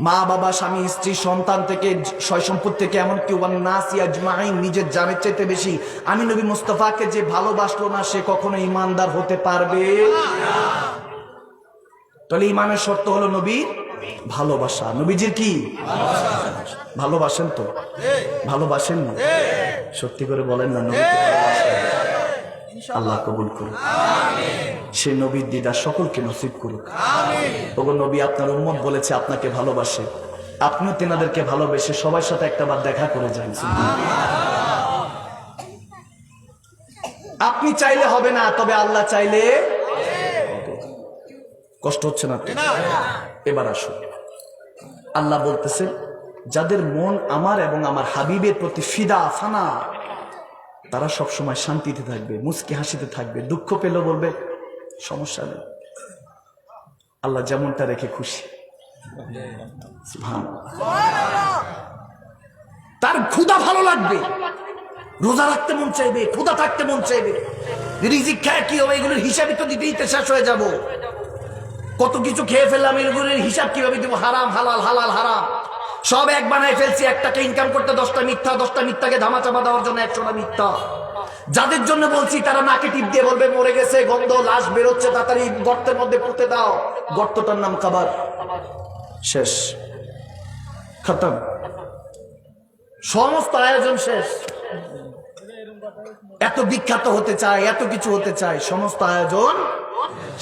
মা বাবা, স্বামী স্ত্রী, সন্তান থেকে, সয় সম্পদ থেকে, এমনকি ওয়ান নাসি আজমাইন, নিজের জানের চাইতে বেশি আমি নবী মুস্তাফাকে যে ভালোবাসলো না, সে কখনো ঈমানদার হতে পারবে না। তাহলে ইমানের শর্ত হলো নবীর ভালোবাসা। নবীজির কি ভালোবাসেন? তো ভালোবাসেন না? সত্যি করে বলেন না নবীকে ভালোবাসেন? আল্লাহ কবুল করুন, সে নবীর দিদার সকলকে নসিব করুক। ওগো নবী, আপনার উম্মত বলেছে আপনাকে ভালোবাসে, আপনিও তেনাদেরকে ভালোবেসে সবার সাথে একটাবার দেখা করে যান। আপনি চাইলে হবে না, তবে আল্লাহ চাইলে। কষ্ট হচ্ছে না? এবার আসুন, আল্লাহ বলতেছে যাদের মন আমার এবং আমার হাবিবের প্রতি ফিদা ফানা, তারা সব সময় শান্তিতে থাকবে, মুস্কি হাসিতে থাকবে। দুঃখ পেলেও বলবে সমস্যা নেই, আল্লাহ যেমনটা রেখে খুশি। তার ক্ষুধা ভালো লাগবে, রোজা রাখতে মন চাইবে, ক্ষুধা থাকতে মন চাইবে। রিজিক খায় কি হবে, এগুলোর হিসাবই তো দিতেই শেষ হয়ে যাব। কত কিছু খেয়ে ফেললাম, এগুলোর হিসাব কিভাবে দেবো? হারাম হালাল, হালাল হারাম সব এক বানায় ফেলছি। একটাকে ইনকাম করতে 10টা মিথ্যা, 10টা মিথ্যাকে ধামাচাপা দেওয়ার জন্য 100টা মিথ্যা। যাদের জন্য বলছি তারা নাকে টিপ দিয়ে বলবে মরে গেছে, গন্ধ, লাশ বেরোচ্ছে, তাড়াতাড়ি গর্তের মধ্যে পুঁতে দাও। গর্তটার নাম খাবার। শেষ, খতম, সমস্ত আয়োজন শেষ। এত বিখ্যাত হতে চায়, এত কিছু হতে চায়, সমস্ত আয়োজন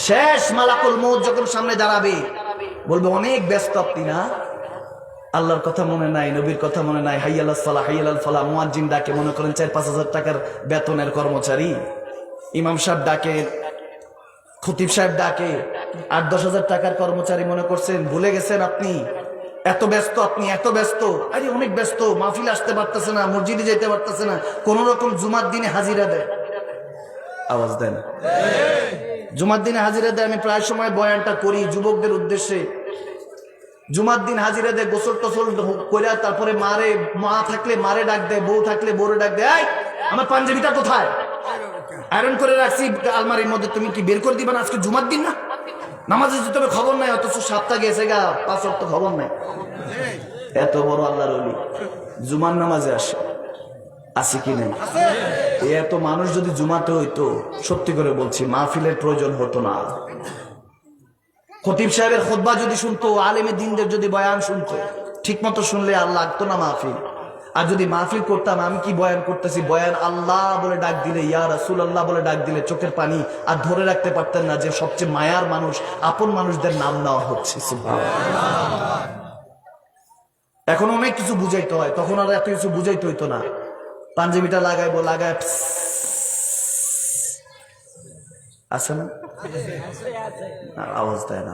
শেষ। মালাকুল মউত যখন সামনে দাঁড়াবে বলবে অনেক ব্যস্ত আপনি না, আল্লাহর কথা মনে নাই, নবীর কথা মনে নাই। হাইয়ালাস সালাহ, হাইয়ালাল ফালাহ। মুয়াজ্জিন ডাকে, মনে করেন 4-5 হাজার টাকার বেতনের কর্মচারী। ইমাম সাহেব ডাকে, খতিব সাহেব ডাকে, 8-10 হাজার টাকার কর্মচারী মনে করছেন, ভুলে গেছেন আপনি। এত ব্যস্ত আপনি, এত ব্যস্ত। আরে অনেক ব্যস্ত, মাহফিল আসতে পারতেছে না, মসজিদে যেতে পারতেছে না, কোন রকম জুমার দিনে হাজিরা দেয়। আওয়াজ দেন। জুমার দিনে হাজিরা দেয়। আমি প্রায় সময় বয়ানটা করি যুবকদের উদ্দেশ্যে। জুমার দিন হাজিরা দেয়, গোসল টোসল করে, তারপরে মারে, মা থাকলে মারে ডাক দেয়, বউ থাকলে বউরে ডাক দেয়, আমার পাঞ্জাবিটা কোথায়? আয়রন করে রাখছি আলমারির মধ্যে, তুমি কি বের করে দিবা না? আজকে জুমার দিন না, নামাজে যেতে হবে, খবর নাই। অথচ 7টা গেছে গা, 5 ওয়াক্ত খবর নাই। এত বড় আল্লাহর ওলি জুমার নামাজে আসে, আছে কি নেই? এত মানুষ যদি জুমাতে হইতো, সত্যি করে বলছি মাহফিলের প্রয়োজন হতো না। খতিব সাহেবের খুতবা যদি শুনতো, আলেমে দ্বীনদের যদি বয়ান শুনতো, ঠিক মতো শুনলে আর লাগতো না মাহফিল। আর যদি মাহফিল করতাম, আমি কি বয়ান করতেছি, বয়ান আল্লাহ বলে ডাক দিলে, ইয়া রাসূলুল্লাহ বলে ডাক দিলে চোখের পানি আর ধরে রাখতে পারতেন না যে সবচেয়ে মায়ার মানুষ, আপন মানুষদের নাম নেওয়া হচ্ছে। এখন অনেক কিছু বুঝাইতে হয়, তখন আর এত কিছু বুঝাইতে হইতো না। পাঞ্জাবিটা লাগাইবো, লাগায় আছে না? আওয়াজ দেয় না?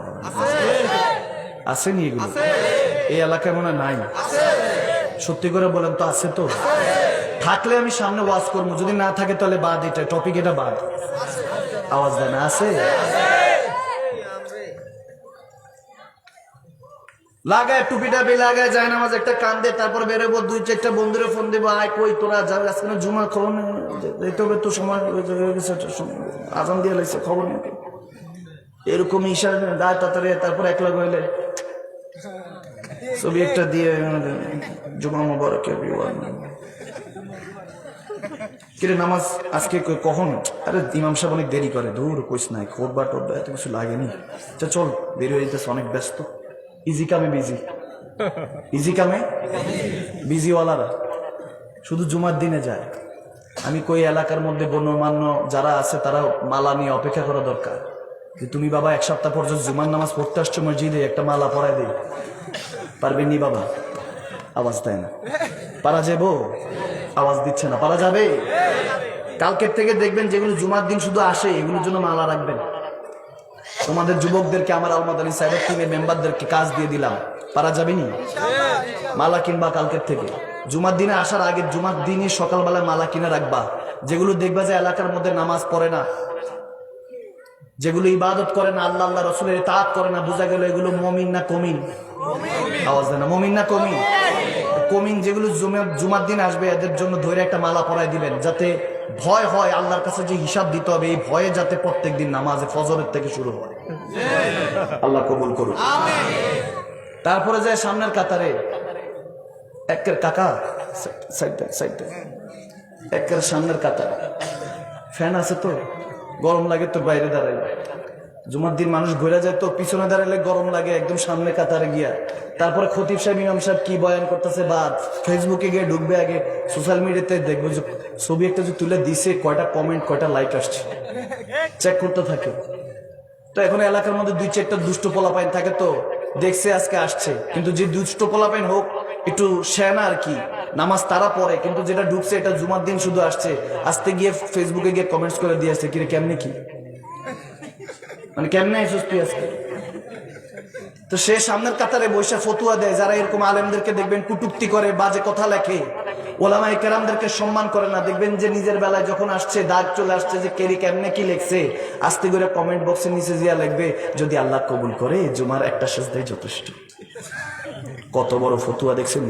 আসেনি এগুলো? এই এলাকায় মনে নাই? সত্যি করে বলেন তো, আছে তো? থাকলে আমি সামনে ওয়াজ করবো, যদি না থাকে তাহলে বাদ, এটা টপিক, এটা বাদ। আওয়াজ দেয় না? আছে? লাগায় টুপিটা বে লাগায়, যায় নামাজ একটা কান্দে, তারপর বেরোবো, 2-4টা বন্ধুরে ফোন দেবো, আয় কই তোরা, যাবে আজকে না জুমার খবর নেই, তো সময় আজান দিয়ে লাগছে, খবর নেই। এরকম ইশারা গায়ে তাড়াতাড়ি, তারপর একলা গইলে ছবি একটা দিয়ে, জুমা মুবারক কিরে নামাজ আজকে কখন? আরে ইমাম সাহেব অনেক দেরি করে, দূর কইস নাই, খোদবা টোদবা এত কিছু লাগেনি। চল বের হয়ে যেতেছে, অনেক ব্যস্ত। ইজি কামে বিজি, ইজি কামে বিজিওয়ালারা শুধু জুমার দিনে যায়। আমি কই এলাকার মধ্যে গণ্যমান্য যারা আছে তারা মালা নিয়ে অপেক্ষা করা দরকার, যে তুমি বাবা 1 সপ্তাহ পর্যন্ত জুমার নামাজ পড়তে আসছো মসজিদে, একটা মালা পরাই দেই। পারবেন নি বাবা? আওয়াজ দেয় না। পারা যাবো? আওয়াজ দিচ্ছে না। পারা যাবে? কালকের থেকে দেখবেন যেগুলো জুমার দিন শুধু আসে, এগুলোর জন্য মালা রাখবেন। তোমাদের যুবকদেরকে, আমার আলমাদানি সাইবার টিমের মেম্বারদেরকে কাজ দিয়ে দিলাম, পারা যাবে নি? মালা কিনবা কালকের থেকে। জুমার দিনে আসার আগে, জুমার দিনই সকালবেলায় মালা কিনে রাখবা। যেগুলো দেখবা যে এলাকার মধ্যে নামাজ পড়ে না, যেগুলো ইবাদত করে না, আল্লাহ আল্লাহ রসুলের ইতাআত করে না, বোঝা গেল এগুলো মুমিন না কমিন? আওয়াজ দেয় না। মুমিন না কমিন? কমিন যেগুলো জুমার দিন আসবে, এদের জন্য ধরে একটা মালা পরাই দিবেন, যাতে ভয় হয় আল্লাহর কাছে যে হিসাব দিতে হবে, এই ভয়ে যাতে প্রত্যেক দিন নামাজে ফজরের থেকে শুরু হয়। আল্লাহ কবুল করুন। তারপরে যায় সামনের কাতারে, একের কাকা সাইডে একের সামনের কাতারে, ফ্যান আছে তো, গরম লাগে তো বাইরে দাঁড়াই, জুমার দিন মানুষ ঘুরে যায় তো পিছনে দাঁড়ালে গরম লাগে, একদম সামনে কাতারে গিয়া। তারপরে খতিব সাহেব ইমাম সাহেব কি বয়ান করতেছে, বাদ ফেসবুকে গিয়ে ঢুকবে, আগে সোশ্যাল মিডিয়াতে দেখবে যে ছবি একটা যে তুলে দিছে, কয়টা কমেন্ট কয়টা লাইক আসছে, চেক করতে থাকে। তো এখন এলাকার মধ্যে 2-4টা দুষ্ট পোলাপাইন থাকে, তো দেখছে আজকে আসছে, কিন্তু যে দুষ্ট পোলাপাইন হোক একটু সেনা আর কি, নামাজ তারা পড়ে, কিন্তু যেটা ঢুকছে এটা জুমার দিন শুধু আসছে, আসতে গিয়ে ফেসবুকে গিয়ে কমেন্টস করে দিয়ে আসছে, কিরে কেমনে কি, মানে কেমনে আইসুস তুই আজকে। তো সে সামনের কাতারে বৈশা ফতুয়া দেয়, যারা এরকম আলেমদেরকে দেখবেন কুটুক্তি করে, বাজে কথা লেখে, ওলামায়ে কেরামদেরকে সম্মান করে না, দেখবেন যে নিজের বেলায় যখন আসছে দাগ চলে আসছে যে কেরি কেমনে কি লেখছে, আস্তে করে কমেন্ট বক্সের নিচে জিয়া লিখবে, যদি আল্লাহ কবুল করে জুমার একটা সেজদাই যথেষ্ট। কত বড় ফতুয়া দেখছেন,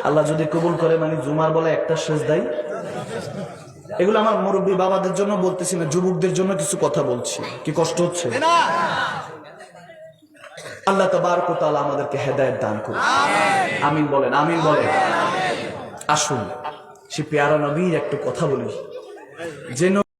আল্লাহ যদি কবুল করে মানে জুমার বলে একটা সেজদাই। এগুলো আমার মুরব্বী বাবাদের জন্য বলতেছি না, যুবকদের জন্য কিছু কথা বলছি, কি কষ্ট হচ্ছে? আল্লাহ তাবারক ওয়া তাআলা আমাদেরকে হেদায়েত দান করুন, আমিন বলেন, আমিন বলেন। আসুন সে পেয়ারা নবীর একটু কথা বলি, যে